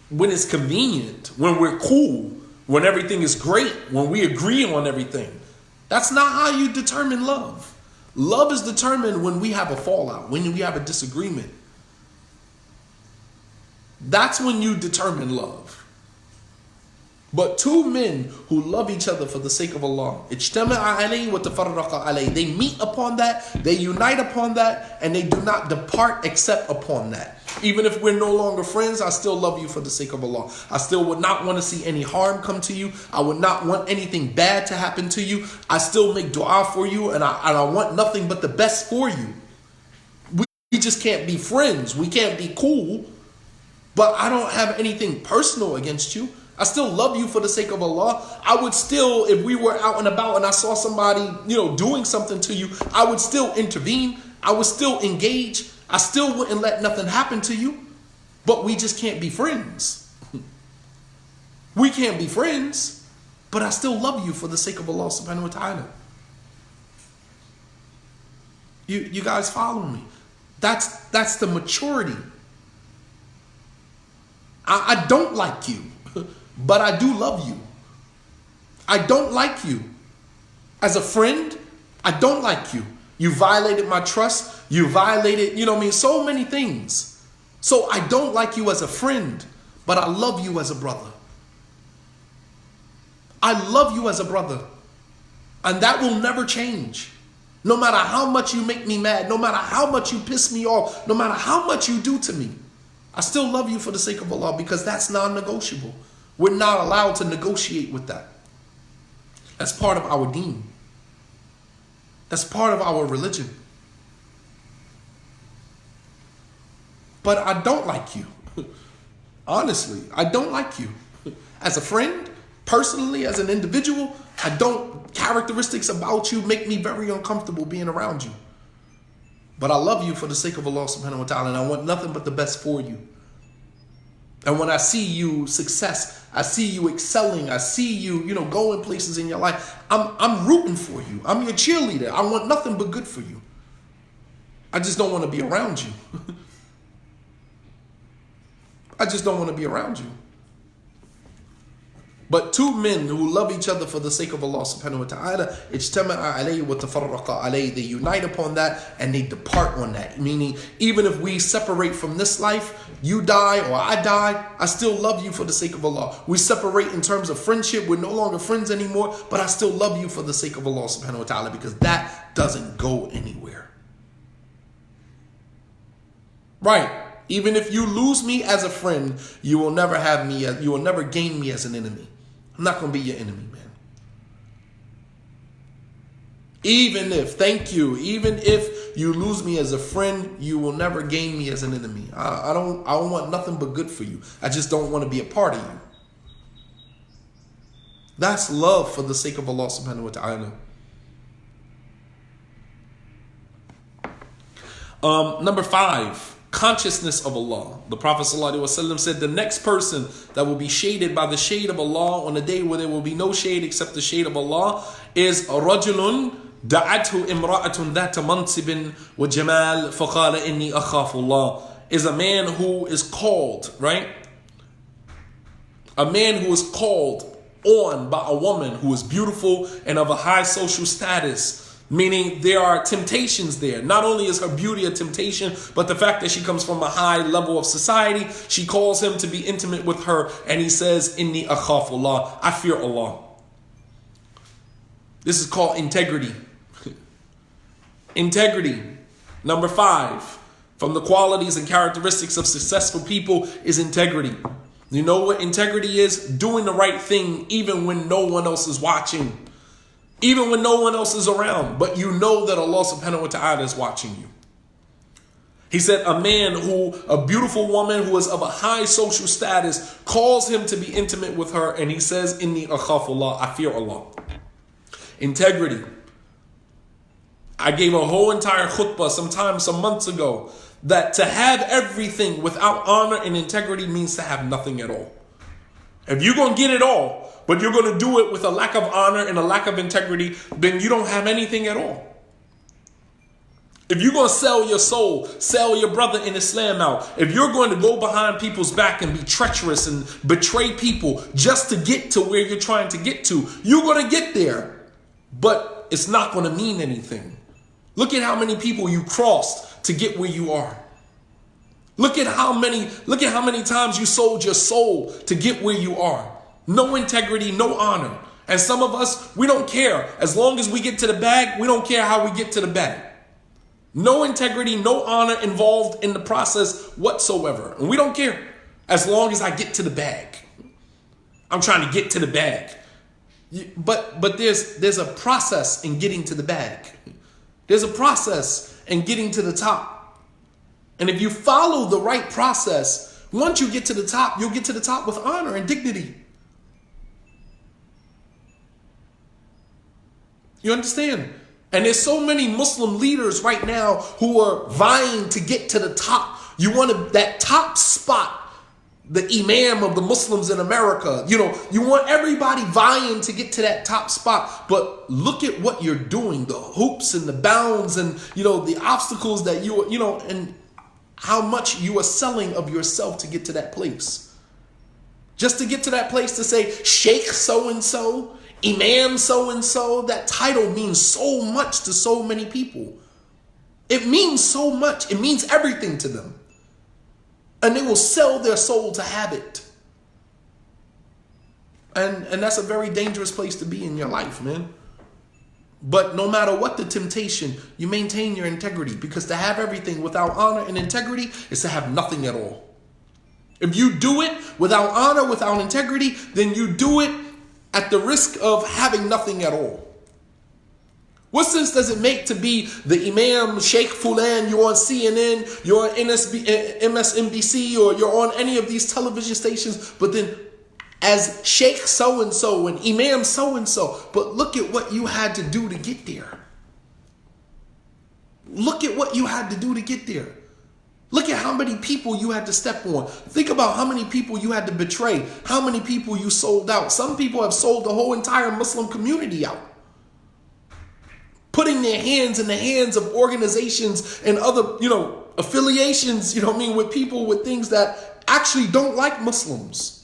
when it's convenient, when we're cool, when everything is great, when we agree on everything. That's not how you determine love. Love is determined when we have a fallout, when we have a disagreement. That's when you determine love. But two men who love each other for the sake of Allah, they meet upon that, they unite upon that, and they do not depart except upon that. Even if we're no longer friends, I still love you for the sake of Allah. I still would not want to see any harm come to you. I would not want anything bad to happen to you. I still make dua for you, and I want nothing but the best for you. We just can't be friends. We can't be cool. But I don't have anything personal against you. I still love you for the sake of Allah. I would still, if we were out and about and I saw somebody, doing something to you, I would still intervene. I would still engage. I still wouldn't let nothing happen to you. But we just can't be friends. We can't be friends. But I still love you for the sake of Allah subhanahu wa ta'ala. You guys follow me? That's the maturity. I don't like you, but I do love you. I don't like you. As a friend, I don't like you. You violated my trust. You violated, so many things. So I don't like you as a friend, but I love you as a brother. I love you as a brother. And that will never change. No matter how much you make me mad, no matter how much you piss me off, no matter how much you do to me, I still love you for the sake of Allah because that's non-negotiable. We're not allowed to negotiate with that. That's part of our deen. That's part of our religion. But I don't like you. Honestly, I don't like you. As a friend, personally, as an individual, characteristics about you make me very uncomfortable being around you. But I love you for the sake of Allah subhanahu wa ta'ala, and I want nothing but the best for you. And when I see you success, I see you excelling, I see you, going places in your life, I'm rooting for you. I'm your cheerleader. I want nothing but good for you. I just don't want to be around you. I just don't want to be around you. But two men who love each other for the sake of Allah subhanahu wa ta'ala, اجتمع عليه وتفرق عليه. They unite upon that and they depart on that. Meaning, even if we separate from this life, you die or I die, I still love you for the sake of Allah. We separate in terms of friendship, we're no longer friends anymore, but I still love you for the sake of Allah subhanahu wa ta'ala because that doesn't go anywhere. Right. Even if you lose me as a friend, you will never gain me as an enemy. I'm not going to be your enemy, man. Even if You lose me as a friend. You will never gain me as an enemy. I don't want nothing but good for you. I just don't want to be a part of you. That's love for the sake of Allah subhanahu wa ta'ala. Number 5, consciousness of Allah. The Prophet ﷺ said the next person that will be shaded by the shade of Allah on a day where there will be no shade except the shade of Allah is رَجُلٌ دَعَتْهُ إِمْرَأَةٌ ذَاتَ مَنْصِبٍ وَجَمَالٍ فَقَالَ إِنِّي أَخَافُ اللَّهِ. Is a man who is called, right? A man who is called on by a woman who is beautiful and of a high social status. Meaning there are temptations there. Not only is her beauty a temptation, but the fact that she comes from a high level of society. She calls him to be intimate with her, and he says, Inni akhafullah, I fear Allah. This is called integrity. Integrity. Number 5, from the qualities and characteristics of successful people is integrity. You know what integrity is? Doing the right thing even when no one else is watching. Even when no one else is around, but you know that Allah subhanahu wa ta'ala is watching you. He said a beautiful woman who is of a high social status calls him to be intimate with her, and he says, Inni akhafullah, I fear Allah. Integrity. I gave a whole entire khutbah some months ago that to have everything without honor and integrity means to have nothing at all. If you're going to get it all, but you're going to do it with a lack of honor and a lack of integrity, then you don't have anything at all. If you're going to sell your soul, sell your brother in Islam out, if you're going to go behind people's back and be treacherous and betray people just to get to where you're trying to get to, you're going to get there, but it's not going to mean anything. Look at how many people you crossed to get where you are. Look at how many times you sold your soul to get where you are. No integrity, no honor. And some of us, we don't care. As long as we get to the bag, we don't care how we get to the bag. No integrity, no honor involved in the process whatsoever. And we don't care as long as I get to the bag. I'm trying to get to the bag. But there's a process in getting to the bag. There's a process in getting to the top. And if you follow the right process, once you get to the top, you'll get to the top with honor and dignity. You understand? And there's so many Muslim leaders right now who are vying to get to the top. You want that top spot, the imam of the Muslims in America. You want everybody vying to get to that top spot. But look at what you're doing, the hoops and the bounds and, the obstacles that and how much you are selling of yourself to get to that place. Just to get to that place to say, Sheikh so-and-so, Imam so-and-so, that title means so much to so many people. It means so much. It means everything to them. And they will sell their soul to have it. And that's a very dangerous place to be in your life, man. But no matter what the temptation, you maintain your integrity, because to have everything without honor and integrity is to have nothing at all. If you do it without honor, without integrity, then you do it at the risk of having nothing at all. What sense does it make to be the Imam Sheikh Fulan, you're on CNN, you're on MSNBC, or you're on any of these television stations, but then as Sheikh so-and-so and Imam so-and-so, but look at what you had to do to get there. Look at what you had to do to get there. Look at how many people you had to step on. Think about how many people you had to betray, how many people you sold out. Some people have sold the whole entire Muslim community out, putting their hands in the hands of organizations and other, affiliations, with people with things that actually don't like Muslims.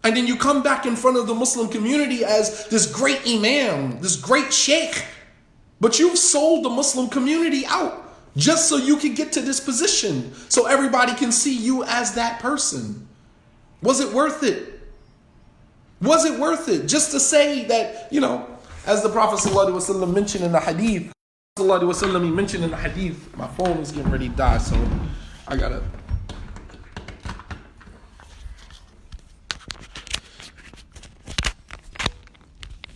And then you come back in front of the Muslim community as this great imam, this great sheikh, but you've sold the Muslim community out just so you can get to this position, so everybody can see you as that person. Was it worth it? Was it worth it just to say that, as the Prophet ﷺ mentioned in the hadith, he mentioned in the hadith, my phone is getting ready to die, so I gotta.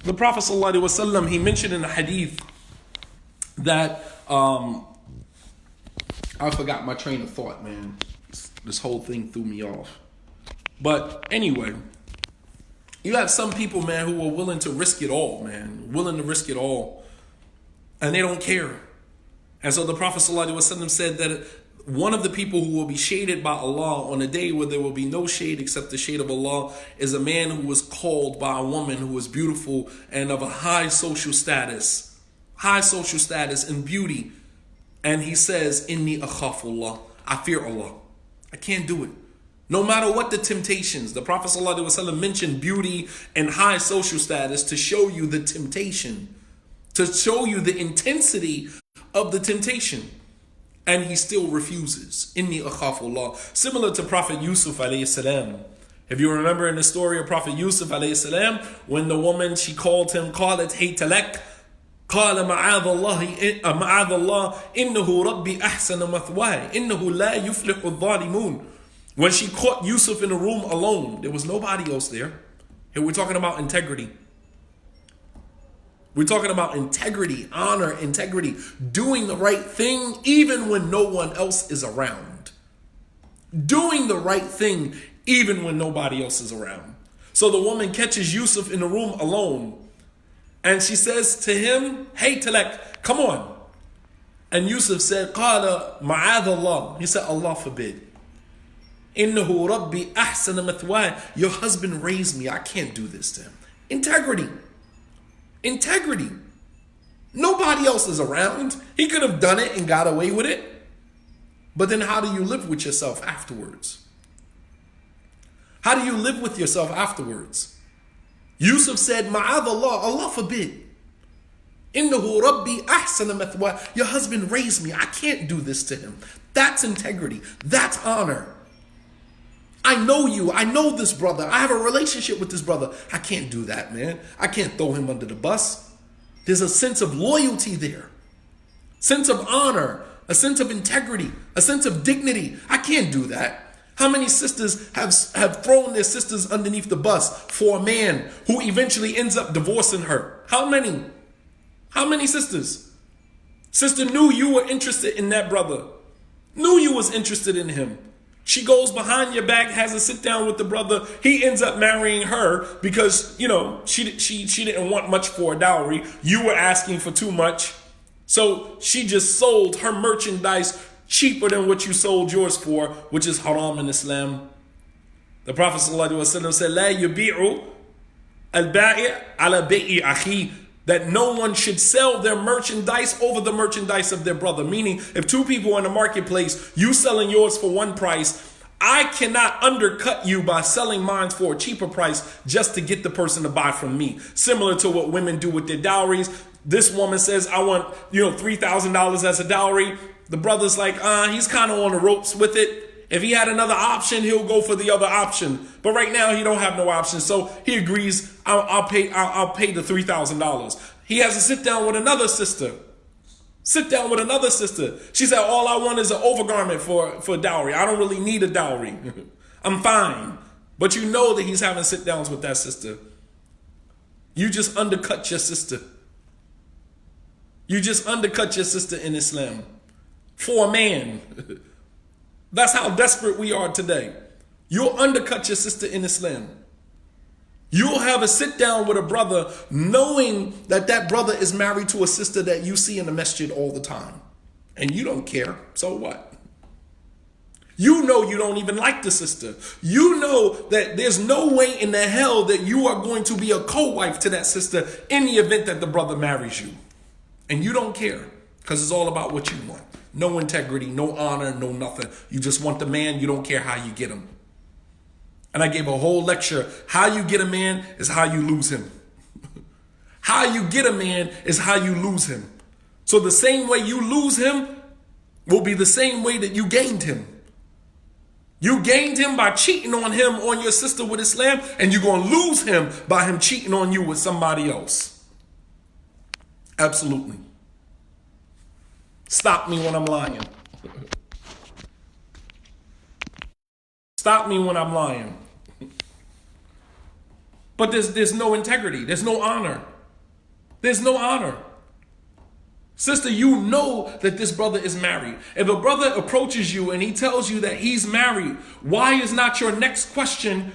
The Prophet ﷺ, he mentioned in the hadith that I forgot my train of thought, man. This whole thing threw me off. But anyway, you have some people, man, who are willing to risk it all, man. Willing to risk it all. And they don't care. And so the Prophet ﷺ said that one of the people who will be shaded by Allah on a day where there will be no shade except the shade of Allah is a man who was called by a woman who was beautiful and of a high social status and beauty. And he says, Inni akhafullah, I fear Allah. I can't do it. No matter what the temptations. The Prophet ﷺ mentioned beauty and high social status to show you the temptation, to show you the intensity of the temptation. And he still refuses. Inni akhafullah. Similar to Prophet Yusuf alayhi salam. If you remember in the story of Prophet Yusuf alayhi salam, when the woman, she called him, قالت هيت لك قال معاذ الله إنه ربي أحسن مثواي إنه لا يفلح الظالمون. When she caught Yusuf in a room alone, there was nobody else there. Here we're talking about integrity. We're talking about integrity, honor, integrity, doing the right thing even when no one else is around. Doing the right thing even when nobody else is around. So the woman catches Yusuf in the room alone. And she says to him, hey, Talak, come on. And Yusuf said, Qala ma'adha Allah. He said, Allah forbid. Innahu Rabbi ahsana mathwaya. Your husband raised me. I can't do this to him. Integrity. Integrity. Nobody else is around. He could have done it and got away with it. But then how do you live with yourself afterwards? How do you live with yourself afterwards? Yusuf said, Ma'adallah, Allah forbid. Innahu Rabbi ahsana mathwaya. Your husband raised me. I can't do this to him. That's integrity. That's honor. I know you. I know this brother. I have a relationship with this brother. I can't do that, man. I can't throw him under the bus. There's a sense of loyalty there. Sense of honor. A sense of integrity. A sense of dignity. I can't do that. How many sisters have thrown their sisters underneath the bus for a man who eventually ends up divorcing her? How many? How many sisters? Sister knew you were interested in that brother. Knew you was interested in him. She goes behind your back, has a sit down with the brother. He ends up marrying her because, you know, she didn't want much for a dowry. You were asking for too much. So she just sold her merchandise cheaper than what you sold yours for, which is haram in Islam. The Prophet ﷺ said, La yubi'u al-ba'i' ala bai'i akhi. That no one should sell their merchandise over the merchandise of their brother. Meaning, if two people are in the marketplace, you selling yours for one price, I cannot undercut you by selling mine for a cheaper price just to get the person to buy from me. Similar to what women do with their dowries. This woman says, I want, $3,000 as a dowry. The brother's like, he's kind of on the ropes with it. If he had another option, he'll go for the other option. But right now, he don't have no option. So he agrees, I'll pay the $3,000. He has to sit down with another sister. She said, all I want is an overgarment for dowry. I don't really need a dowry. I'm fine. But you know that he's having sit downs with that sister. You just undercut your sister. You just undercut your sister in Islam. For a man. That's how desperate we are today. You'll undercut your sister in Islam. You'll have a sit down with a brother knowing that that brother is married to a sister that you see in the masjid all the time. And you don't care. So what? You know you don't even like the sister. You know that there's no way in the hell that you are going to be a co-wife to that sister in the event that the brother marries you. And you don't care because it's all about what you want. No integrity, no honor, no nothing. You just want the man. You don't care how you get him. And I gave a whole lecture. How you get a man is how you lose him. How you get a man is how you lose him. So the same way you lose him will be the same way that you gained him. You gained him by cheating on him on your sister with Islam, and you're going to lose him by him cheating on you with somebody else. Absolutely. Stop me when I'm lying. Stop me when I'm lying. But there's no integrity. There's no honor. There's no honor. Sister, you know that this brother is married. If a brother approaches you and he tells you that he's married, why is not your next question,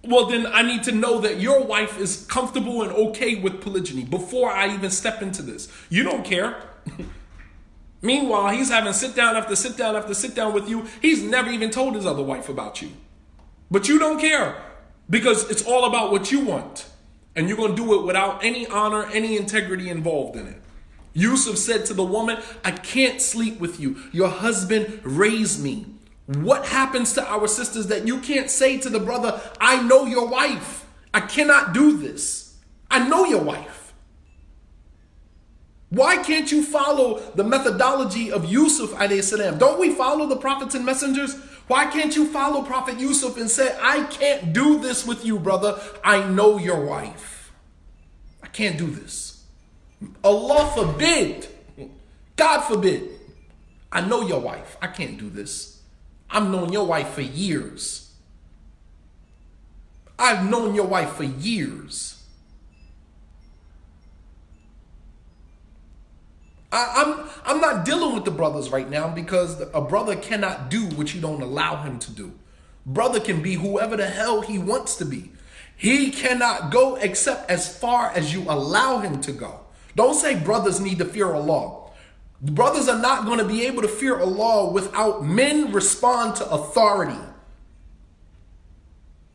well, then I need to know that your wife is comfortable and okay with polygyny before I even step into this. You don't care. Meanwhile, he's having sit down after sit down after sit down with you. He's never even told his other wife about you. But you don't care because it's all about what you want. And you're going to do it without any honor, any integrity involved in it. Yusuf said to the woman, I can't sleep with you. Your husband raised me. What happens to our sisters that you can't say to the brother, I know your wife. I cannot do this. I know your wife. Why can't you follow the methodology of Yusuf alayhi salam? Don't we follow the prophets and messengers? Why can't you follow Prophet Yusuf and say, I can't do this with you, brother. I know your wife. I can't do this. Allah forbid. God forbid. I know your wife. I can't do this. I've known your wife for years. I've known your wife for years. I'm not dealing with the brothers right now because a brother cannot do what you don't allow him to do. Brother can be whoever the hell he wants to be. He cannot go except as far as you allow him to go. Don't say brothers need to fear Allah. Brothers are not going to be able to fear Allah without men respond to authority.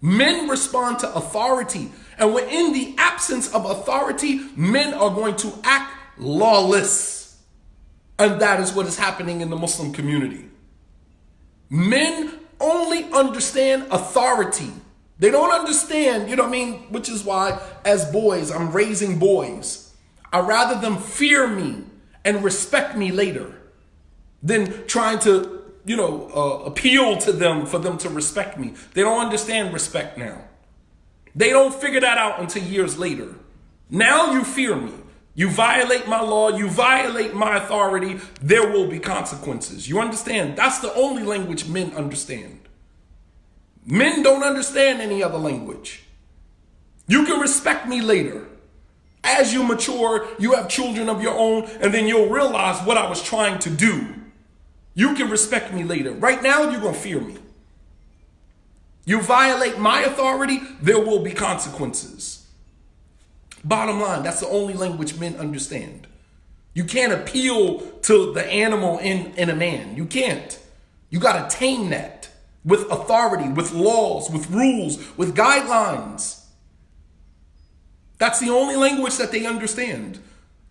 Men respond to authority. And when in the absence of authority, men are going to act lawless. And that is what is happening in the Muslim community. Men only understand authority. They don't understand, which is why as boys, I'm raising boys. I'd rather them fear me and respect me later than trying to, appeal to them for them to respect me. They don't understand respect now. They don't figure that out until years later. Now you fear me. You violate my law. You violate my authority. There will be consequences. You understand? That's the only language men understand. Men don't understand any other language. You can respect me later. As you mature, you have children of your own, and then you'll realize what I was trying to do. You can respect me later. Right now, you're going to fear me. You violate my authority, there will be consequences. Bottom line, that's the only language men understand. You can't appeal to the animal in a man. You can't. You got to tame that with authority, with laws, with rules, with guidelines. That's the only language that they understand.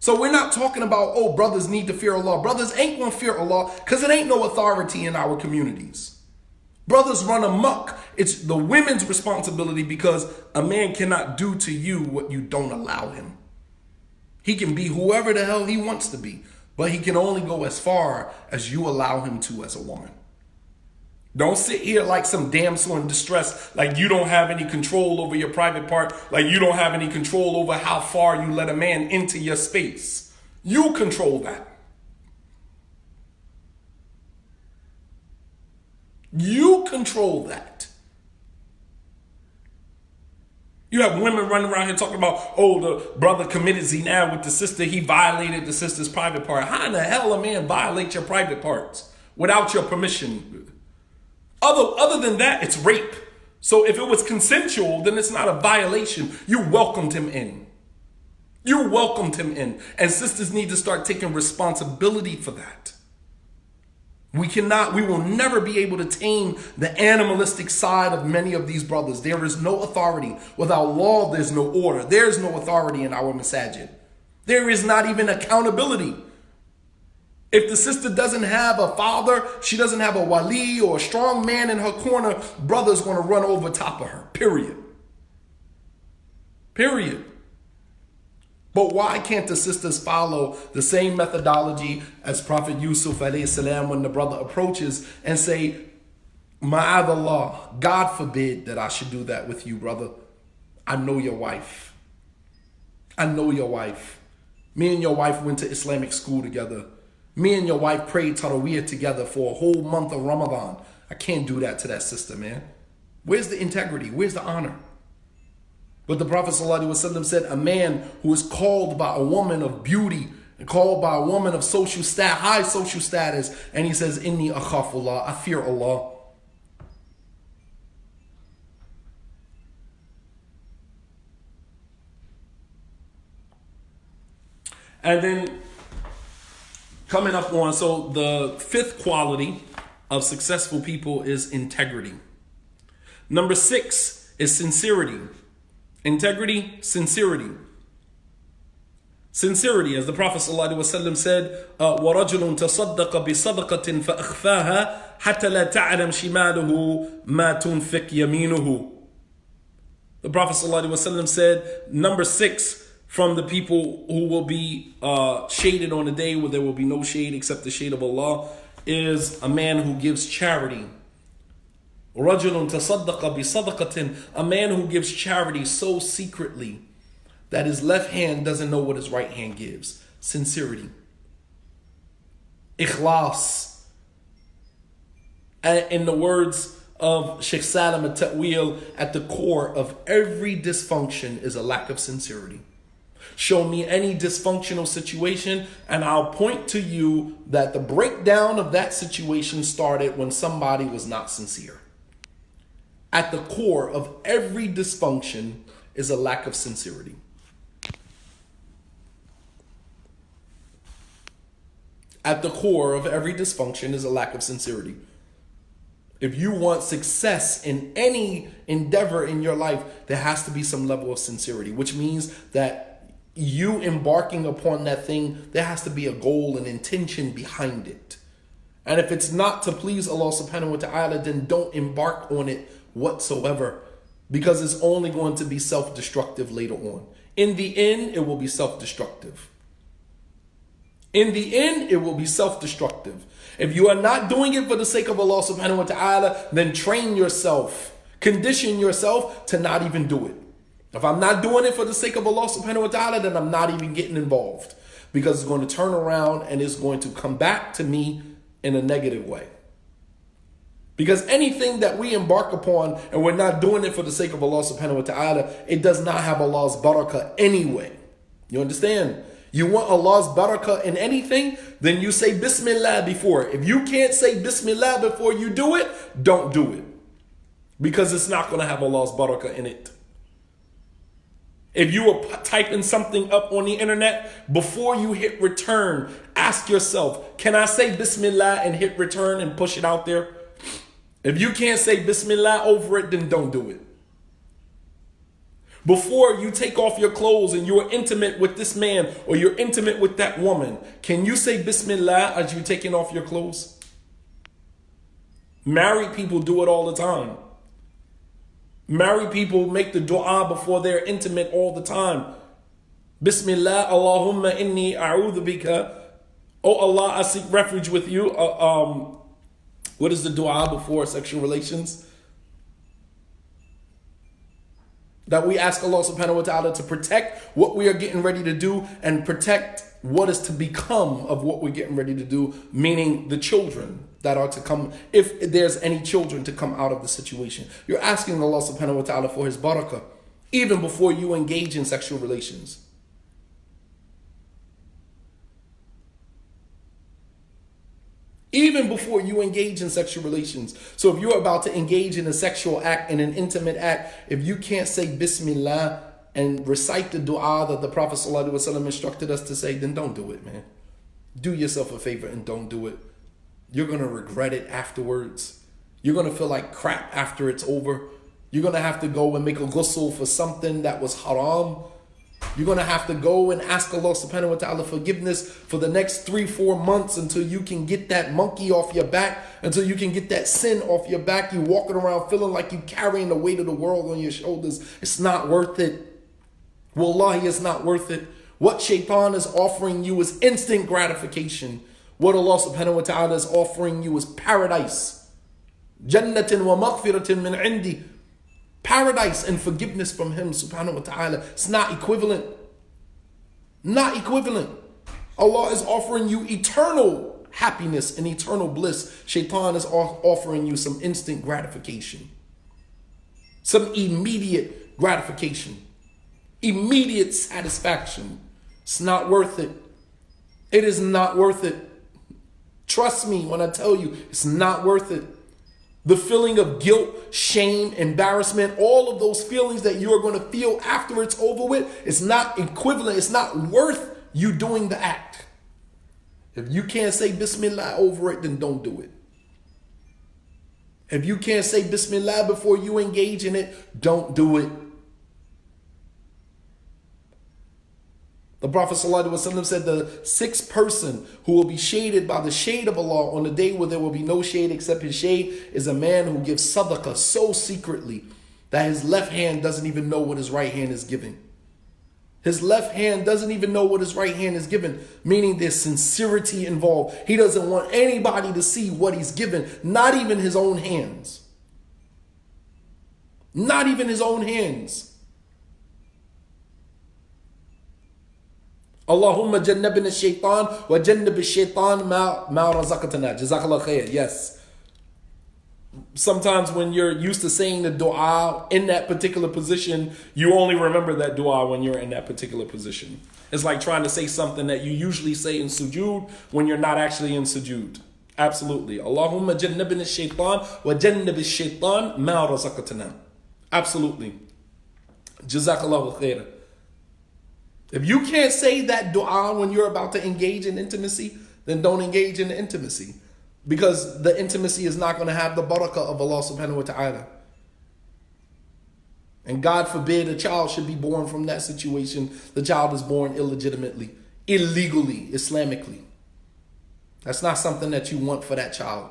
So we're not talking about, brothers need to fear Allah. Brothers ain't going to fear Allah because it ain't no authority in our communities. Brothers run amok. It's the women's responsibility because a man cannot do to you what you don't allow him. He can be whoever the hell he wants to be, but he can only go as far as you allow him to as a woman. Don't sit here like some damsel in distress, like you don't have any control over your private part, like you don't have any control over how far you let a man into your space. You control that. You control that. You have women running around here talking about, the brother committed zina with the sister. He violated the sister's private part. How in the hell a man violate your private parts without your permission? Other than that, it's rape. So if it was consensual, then it's not a violation. You welcomed him in. You welcomed him in. And sisters need to start taking responsibility for that. We will never be able to tame the animalistic side of many of these brothers. There is no authority. Without law, there's no order. There's no authority in our masajid. There is not even accountability. If the sister doesn't have a father, she doesn't have a wali or a strong man in her corner, brother's going to run over top of her. Period. But why can't the sisters follow the same methodology as Prophet Yusuf alayhi salam when the brother approaches and say, Ma'adallah, God forbid that I should do that with you, brother. I know your wife. Me and your wife went to Islamic school together. Me and your wife prayed Taraweeh together for a whole month of Ramadan. I can't do that to that sister, man. Where's the integrity? Where's the honor? But the Prophet ﷺ said, a man who is called by a woman of beauty called by a woman of high social status, and he says, Inni akhafullah, I fear Allah. And then coming up on, so the fifth quality of successful people is integrity. Number 6 is sincerity. Integrity, sincerity. Sincerity, as the Prophet ﷺ said, وَرَجُلٌ تَصَدَّقَ بِصَدَقَةٍ فَأَخْفَاهَا حَتَّى لَا تَعْلَمْ شِمَالُهُ مَا تُنْفِقْ يَمِينُهُ. The Prophet ﷺ said, number 6 from the people who will be shaded on a day where there will be no shade except the shade of Allah is a man who gives charity. رَجُلٌ تَصَدَّقَ بِصَدَقَةٍ, a man who gives charity so secretly that his left hand doesn't know what his right hand gives. Sincerity. Ikhlas. And in the words of Sheikh Salam al-Ta'wil, at the core of every dysfunction is a lack of sincerity. Show me any dysfunctional situation, and I'll point to you that the breakdown of that situation started when somebody was not sincere. At the core of every dysfunction is a lack of sincerity. At the core of every dysfunction is a lack of sincerity. If you want success in any endeavor in your life, there has to be some level of sincerity, which means that you embarking upon that thing, there has to be a goal and intention behind it. And if it's not to please Allah subhanahu wa ta'ala, then don't embark on it whatsoever, because it's only going to be self-destructive later on. In the end, it will be self-destructive. In the end, it will be self-destructive. If you are not doing it for the sake of Allah subhanahu wa ta'ala, then train yourself, condition yourself to not even do it. If I'm not doing it for the sake of Allah subhanahu wa ta'ala, then I'm not even getting involved, because it's going to turn around and it's going to come back to me in a negative way. Because anything that we embark upon and we're not doing it for the sake of Allah subhanahu wa ta'ala, it does not have Allah's barakah anyway. You understand? You want Allah's barakah in anything, then you say Bismillah before. If you can't say Bismillah before you do it, don't do it, because it's not going to have Allah's barakah in it. If you are typing something up on the internet, before you hit return, ask yourself, can I say Bismillah and hit return and push it out there? If you can't say Bismillah over it, then don't do it. Before you take off your clothes and you're intimate with this man or you're intimate with that woman, can you say Bismillah as you're taking off your clothes? Married people do it all the time. Married people make the dua before they're intimate all the time. Bismillah, Allahumma inni a'udhu bika. Oh Allah, I seek refuge with you. What is the dua before sexual relations? That we ask Allah subhanahu wa ta'ala to protect what we are getting ready to do and protect what is to become of what we're getting ready to do, meaning the children that are to come, if there's any children to come out of the situation. You're asking Allah subhanahu wa ta'ala for his barakah even before you engage in sexual relations. Even before you engage in sexual relations. So if you're about to engage in a sexual act, in an intimate act, if you can't say Bismillah and recite the dua that the Prophet ﷺ instructed us to say, then don't do it, man. Do yourself a favor and don't do it. You're going to regret it afterwards. You're going to feel like crap after it's over. You're going to have to go and make a ghusl for something that was haram. You're going to have to go and ask Allah subhanahu wa ta'ala forgiveness for the next 3-4 months until you can get that monkey off your back, until you can get that sin off your back. You walking around feeling like you carrying the weight of the world on your shoulders. It's not worth it. Wallahi, it's not worth it. What shaitan is offering you is instant gratification. What Allah subhanahu wa ta'ala is offering you is paradise. Jannatin wa maghfiratin min indi. Paradise and forgiveness from him subhanahu wa ta'ala. It's not equivalent. Not equivalent. Allah is offering you eternal happiness and eternal bliss. Shaitan is offering you some instant gratification. Some immediate gratification. Immediate satisfaction. It's not worth it. It is not worth it. Trust me when I tell you, it's not worth it. The feeling of guilt, shame, embarrassment, all of those feelings that you are going to feel after it's over with, it's not equivalent. It's not worth you doing the act. If you can't say Bismillah over it, then don't do it. If you can't say Bismillah before you engage in it, don't do it. The Prophet ﷺ said the sixth person who will be shaded by the shade of Allah on the day where there will be no shade except his shade is a man who gives sadaqah so secretly that his left hand doesn't even know what his right hand is giving. His left hand doesn't even know what his right hand is giving, meaning there's sincerity involved. He doesn't want anybody to see what he's given, not even his own hands. Not even his own hands. Allahumma jannabna shaitan wa jannab shaitan ma razaqtana. Jazakallah khair. Yes. Sometimes when you're used to saying the dua in that particular position, you only remember that dua when you're in that particular position. It's like trying to say something that you usually say in sujood when you're not actually in sujood. Absolutely. Allahumma jannabna shaitan wa jannab shaitan ma razaqtana. Absolutely. Jazakallah khair. If you can't say that dua when you're about to engage in intimacy, then don't engage in the intimacy. Because the intimacy is not going to have the barakah of Allah subhanahu wa ta'ala. And God forbid a child should be born from that situation. The child is born illegitimately, illegally, Islamically. That's not something that you want for that child.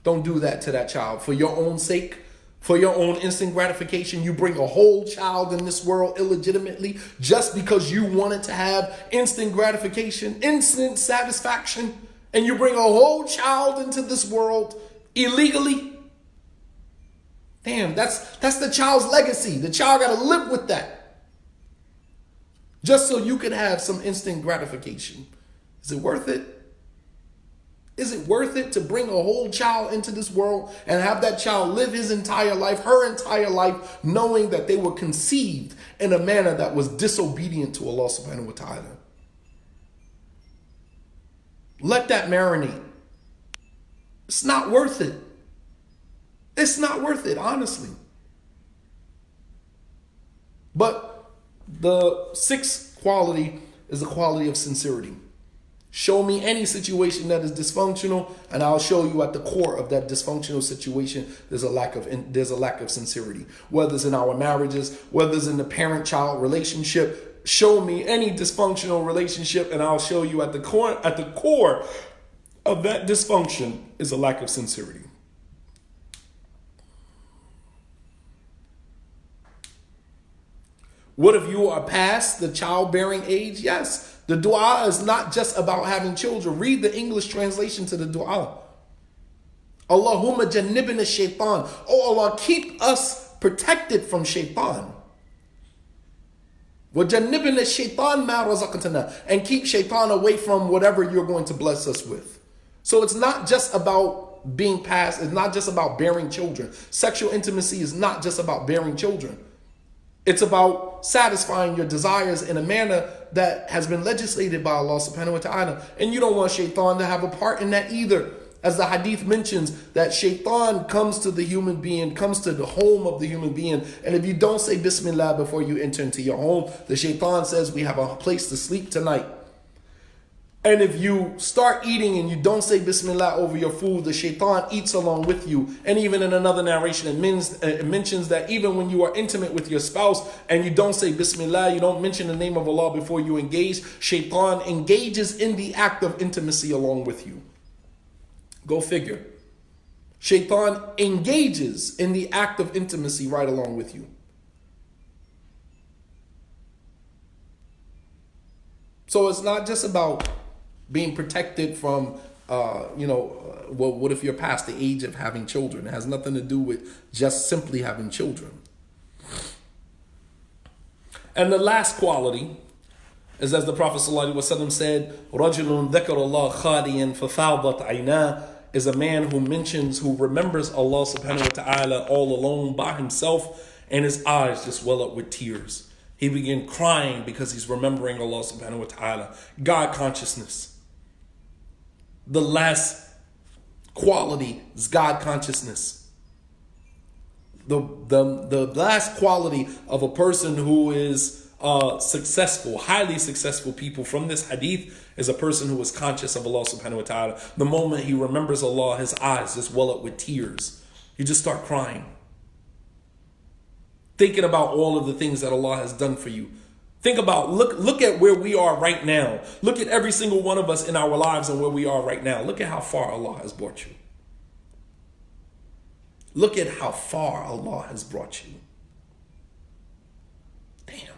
Don't do that to that child. For your own sake, for your own instant gratification, you bring a whole child in this world illegitimately just because you wanted to have instant gratification, instant satisfaction. And you bring a whole child into this world illegally. Damn, that's the child's legacy. The child got to live with that. Just so you could have some instant gratification. Is it worth it? Is it worth it to bring a whole child into this world and have that child live his entire life, her entire life, knowing that they were conceived in a manner that was disobedient to Allah subhanahu wa ta'ala? Let that marinate. It's not worth it. It's not worth it, honestly. But the sixth quality is the quality of sincerity. Show me any situation that is dysfunctional, and I'll show you at the core of that dysfunctional situation, there's a lack of sincerity. Whether it's in our marriages, whether it's in the parent-child relationship, show me any dysfunctional relationship, and I'll show you at the core of that dysfunction is a lack of sincerity. What if you are past the childbearing age? Yes. The dua is not just about having children. Read the English translation to the dua. Allahumma jannibna shaitan. Oh Allah, keep us protected from shaitan. وَجَنِّبْنَا الشَّيْطَانَ مَا رَزَقْتَنَا. And keep shaitan away from whatever you're going to bless us with. So it's not just about being past. It's not just about bearing children. Sexual intimacy is not just about bearing children. It's about satisfying your desires in a manner that has been legislated by Allah subhanahu wa ta'ala. And you don't want shaitan to have a part in that either. As the hadith mentions, that shaitan comes to the human being, comes to the home of the human being. And if you don't say Bismillah before you enter into your home, the shaitan says we have a place to sleep tonight. And if you start eating and you don't say Bismillah over your food, the shaitan eats along with you. And even in another narration, it mentions that even when you are intimate with your spouse and you don't say Bismillah, you don't mention the name of Allah before you engage, shaitan engages in the act of intimacy along with you. Go figure. Shaitan engages in the act of intimacy right along with you. So it's not just about being protected from, what if you're past the age of having children? It has nothing to do with just simply having children. And the last quality is, as the Prophet ﷺ said, رَجُلٌ ذَكَرَ اللَّهَ خَالِيًا فَفَاضَتْ عَيْنَاهُ, is a man who remembers Allah subhanahu wa ta'ala all alone by himself, and his eyes just well up with tears. He began crying because he's remembering Allah subhanahu wa ta'ala. God consciousness. The last quality is God consciousness. The last quality of a person who is successful, highly successful people from this hadith is a person who is conscious of Allah subhanahu wa ta'ala. The moment he remembers Allah, his eyes just well up with tears. You just start crying. Thinking about all of the things that Allah has done for you. Think about, look at where we are right now. Look at every single one of us in our lives and where we are right now. Look at how far Allah has brought you. Look at how far Allah has brought you. Damn.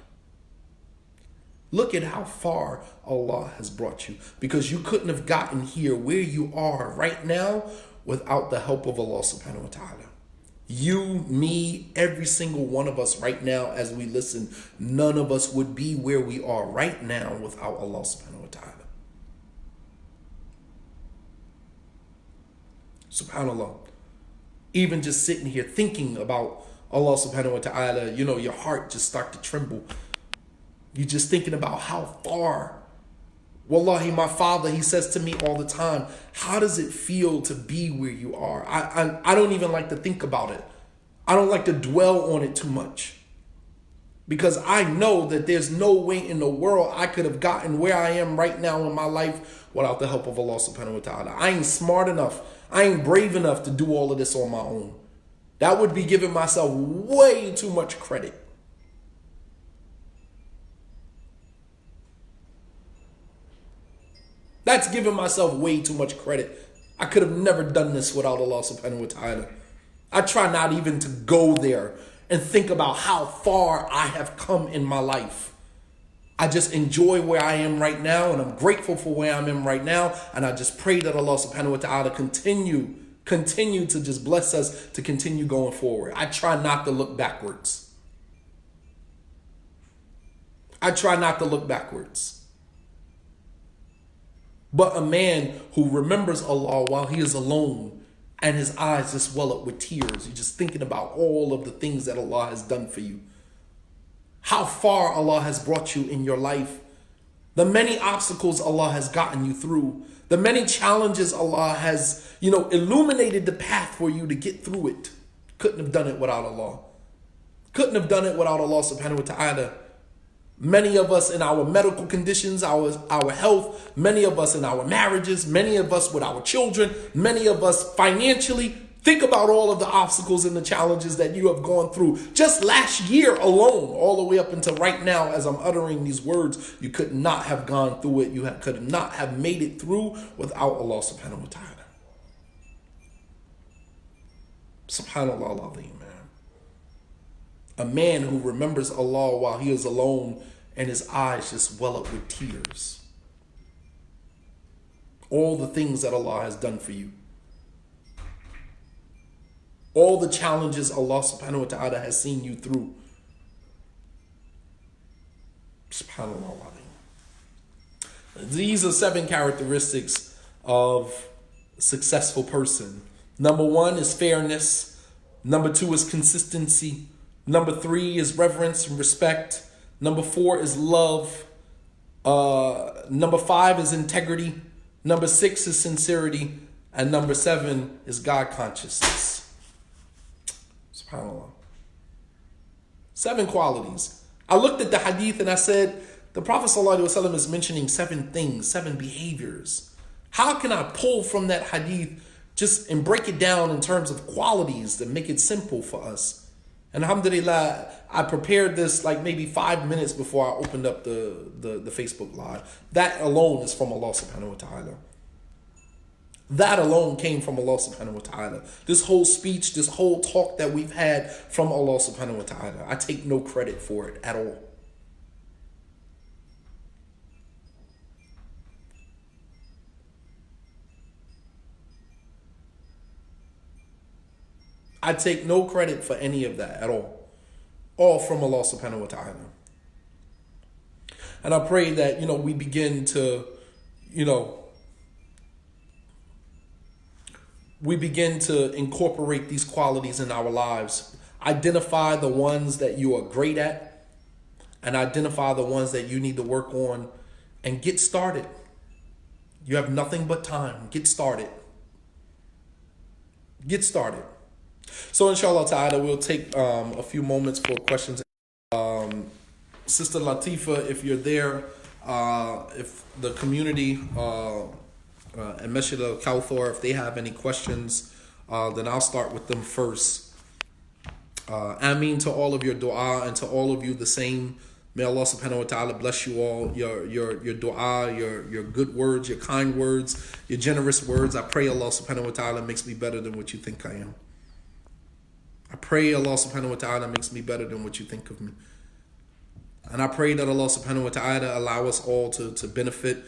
Look at how far Allah has brought you. Because you couldn't have gotten here where you are right now without the help of Allah subhanahu wa ta'ala. You, me, every single one of us right now as we listen, none of us would be where we are right now without Allah subhanahu wa ta'ala. Subhanallah. Even just sitting here thinking about Allah subhanahu wa ta'ala, your heart just start to tremble. You're just thinking about how far. Wallahi, my father, he says to me all the time, how does it feel to be where you are? I don't even like to think about it. I don't like to dwell on it too much. Because I know that there's no way in the world I could have gotten where I am right now in my life without the help of Allah subhanahu wa ta'ala. I ain't smart enough. I ain't brave enough to do all of this on my own. That would be giving myself way too much credit. That's giving myself way too much credit. I could have never done this without Allah subhanahu wa ta'ala. I try not even to go there and think about how far I have come in my life. I just enjoy where I am right now, and I'm grateful for where I'm in right now. And I just pray that Allah subhanahu wa ta'ala continue to just bless us to continue going forward. I try not to look backwards. But a man who remembers Allah while he is alone and his eyes just well up with tears, you're just thinking about all of the things that Allah has done for you. How far Allah has brought you in your life. The many obstacles Allah has gotten you through. The many challenges Allah has, illuminated the path for you to get through it. Couldn't have done it without Allah. Couldn't have done it without Allah subhanahu wa ta'ala. Many of us in our medical conditions, our health, many of us in our marriages, many of us with our children, many of us financially. Think about all of the obstacles and the challenges that you have gone through just last year alone, all the way up until right now as I'm uttering these words. You could not have gone through it. You could not have made it through without Allah subhanahu wa ta'ala. Subhanallah al-Azim. A man who remembers Allah while he is alone and his eyes just well up with tears. All the things that Allah has done for you. All the challenges Allah subhanahu wa ta'ala has seen you through. SubhanAllah. These are 7 characteristics of a successful person. Number 1 is fairness. Number 2 is consistency. Number 3 is reverence and respect. Number 4 is love. Number 5 is integrity. Number 6 is sincerity. And number 7 is God consciousness. SubhanAllah. 7 qualities. I looked at the hadith and I said, the Prophet ﷺ is mentioning 7 things, 7 behaviors. How can I pull from that hadith just and break it down in terms of qualities that make it simple for us? And alhamdulillah, I prepared this like maybe 5 minutes before I opened up the Facebook Live. That alone is from Allah subhanahu wa ta'ala. That alone came from Allah subhanahu wa ta'ala. This whole speech, this whole talk that we've had from Allah subhanahu wa ta'ala. I take no credit for it at all. I take no credit for any of that at all. All from Allah subhanahu wa ta'ala. And I pray that, we begin to, we begin to incorporate these qualities in our lives. Identify the ones that you are great at. and identify the ones that you need to work on and get started. You have nothing but time. Get started. Get started. So inshallah ta'ala, we'll take a few moments for questions. Sister Latifa, if you're there, if the community and Masjid Al Kawthar, if they have any questions, then I'll start with them first. Ameen to all of your dua, and to all of you the same. May Allah subhanahu wa ta'ala bless you all. Your dua, your good words, your kind words, your generous words. I pray Allah subhanahu wa ta'ala makes me better than what you think I am. I pray Allah subhanahu wa ta'ala makes me better than what you think of me. And I pray that Allah subhanahu wa ta'ala allow us all to benefit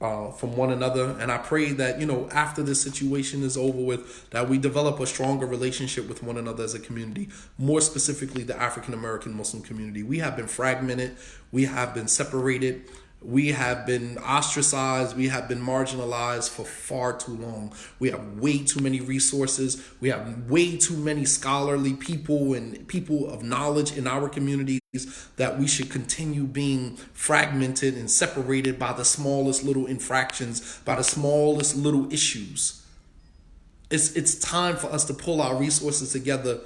from one another. And I pray that, after this situation is over with, that we develop a stronger relationship with one another as a community, more specifically the African American Muslim community. We have been fragmented. We have been separated. We have been ostracized. We have been marginalized for far too long. We have way too many resources. We have way too many scholarly people and people of knowledge in our communities, that we should continue being fragmented and separated by the smallest little infractions, by the smallest little issues. It's time for us to pull our resources together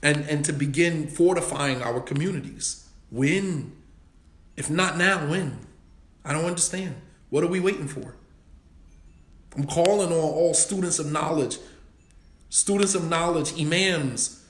and to begin fortifying our communities. When? If not now, when? I don't understand. What are we waiting for? I'm calling on all students of knowledge, imams.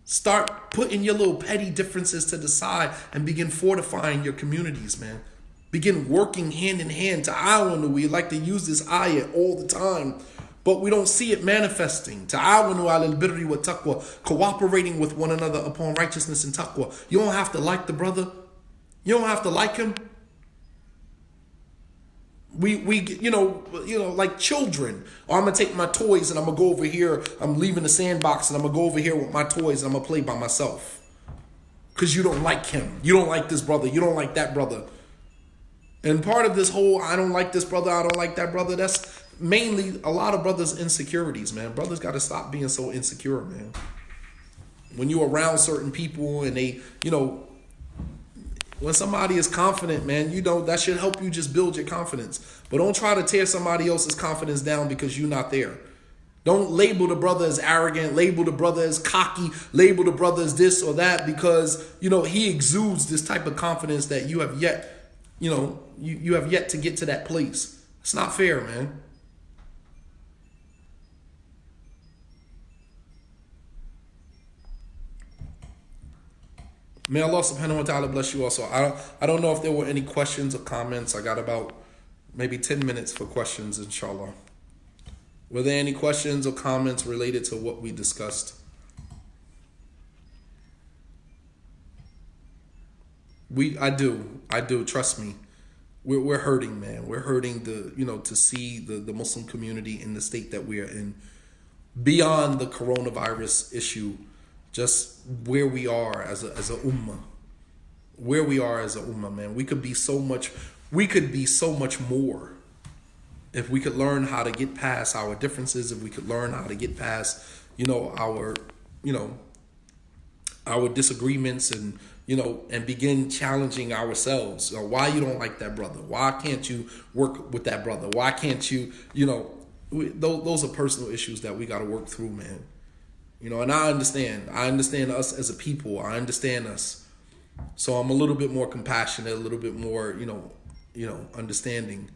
Start putting your little petty differences to the side and begin fortifying your communities, man. Begin working hand in hand. Ta'awanu, we like to use this ayah all the time, but we don't see it manifesting. Ta'awanu alal birri wa taqwa, cooperating with one another upon righteousness and taqwa. You don't have to like the brother. You don't have to like him. We like children. Or I'm gonna take my toys and I'm gonna go over here. I'm leaving the sandbox and I'm gonna go over here with my toys and I'm gonna play by myself. Because you don't like him. You don't like this brother. You don't like that brother. And part of this whole I don't like this brother, I don't like that brother, that's mainly a lot of brothers' insecurities, man. Brothers gotta stop being so insecure, man. When you're around certain people and they, when somebody is confident, man, that should help you just build your confidence. But don't try to tear somebody else's confidence down because you're not there. Don't label the brother as arrogant, label the brother as cocky, label the brother as this or that because, he exudes this type of confidence that you have yet, you have yet to get to that place. It's not fair, man. May Allah subhanahu wa ta'ala bless you also. I don't know if there were any questions or comments. I got about maybe 10 minutes for questions, inshallah. Were there any questions or comments related to what we discussed? I do. Trust me. We're hurting, man. We're hurting to see the Muslim community in the state that we are in. Beyond the coronavirus issue, just where we are as a ummah. Where we are as a ummah, man. We could be so much more if we could learn how to get past our differences, if we could learn how to get past, our disagreements and begin challenging ourselves. Why you don't like that brother? Why can't you work with that brother? Why can't you, those are personal issues that we got to work through, man. And I understand us as a people. I understand us. So I'm a little bit more compassionate, a little bit more, understanding.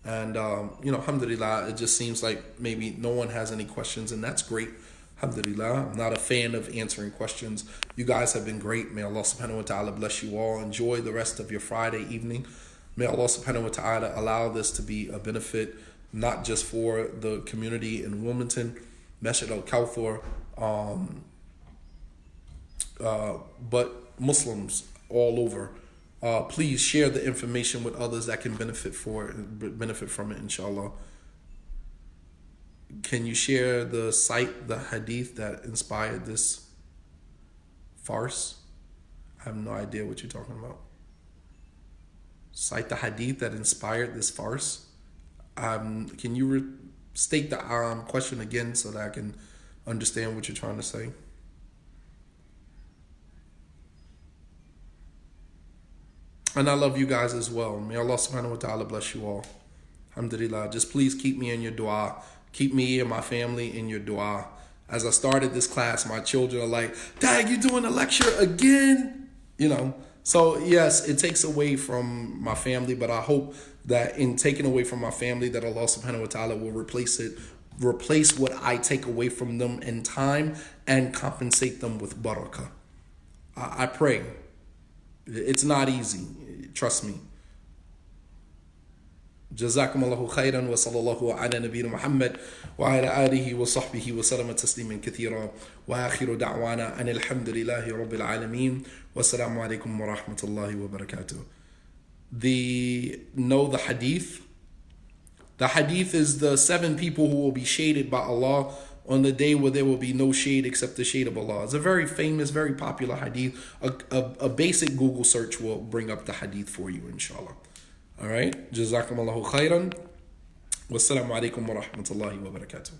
And, alhamdulillah, it just seems like maybe no one has any questions, and that's great. Alhamdulillah. I'm not a fan of answering questions. You guys have been great. May Allah subhanahu wa ta'ala bless you all. Enjoy the rest of your Friday evening. May Allah subhanahu wa ta'ala allow this to be a benefit, not just for the community in Wilmington, Masjid Al Kawthar, but Muslims all over. Please share the information with others that can benefit from it, inshallah. Can you share the site, the hadith that inspired this farce? I have no idea what you're talking about. Cite the hadith that inspired this farce? Can you state the question again so that I can understand what you're trying to say? And I love you guys as well. May Allah subhanahu wa ta'ala bless you all. Alhamdulillah. Just please keep me in your dua. Keep me and my family in your dua. As I started this class, my children are like, Dad, you doing a lecture again? You know. So yes, it takes away from my family, but I hope that in taking away from my family, that Allah subhanahu wa ta'ala will replace what I take away from them in time and compensate them with barakah. I pray. It's not easy. Trust me. جزاكم الله خيرا وصلى الله على نبينا محمد وعلى آله وصحبه وسلم تسليما كثيرا وآخر دعوانا أن الحمد لله رب العالمين والسلام عليكم ورحمة الله وبركاته. The hadith. The hadith is the 7 people who will be shaded by Allah on the day where there will be no shade except the shade of Allah. It's a very famous, very popular hadith. A basic Google search will bring up the hadith for you, inshallah. All right. Jazakum Allahu khairan. Wassalamu alaikum wa rahmatullahi wa barakatuh.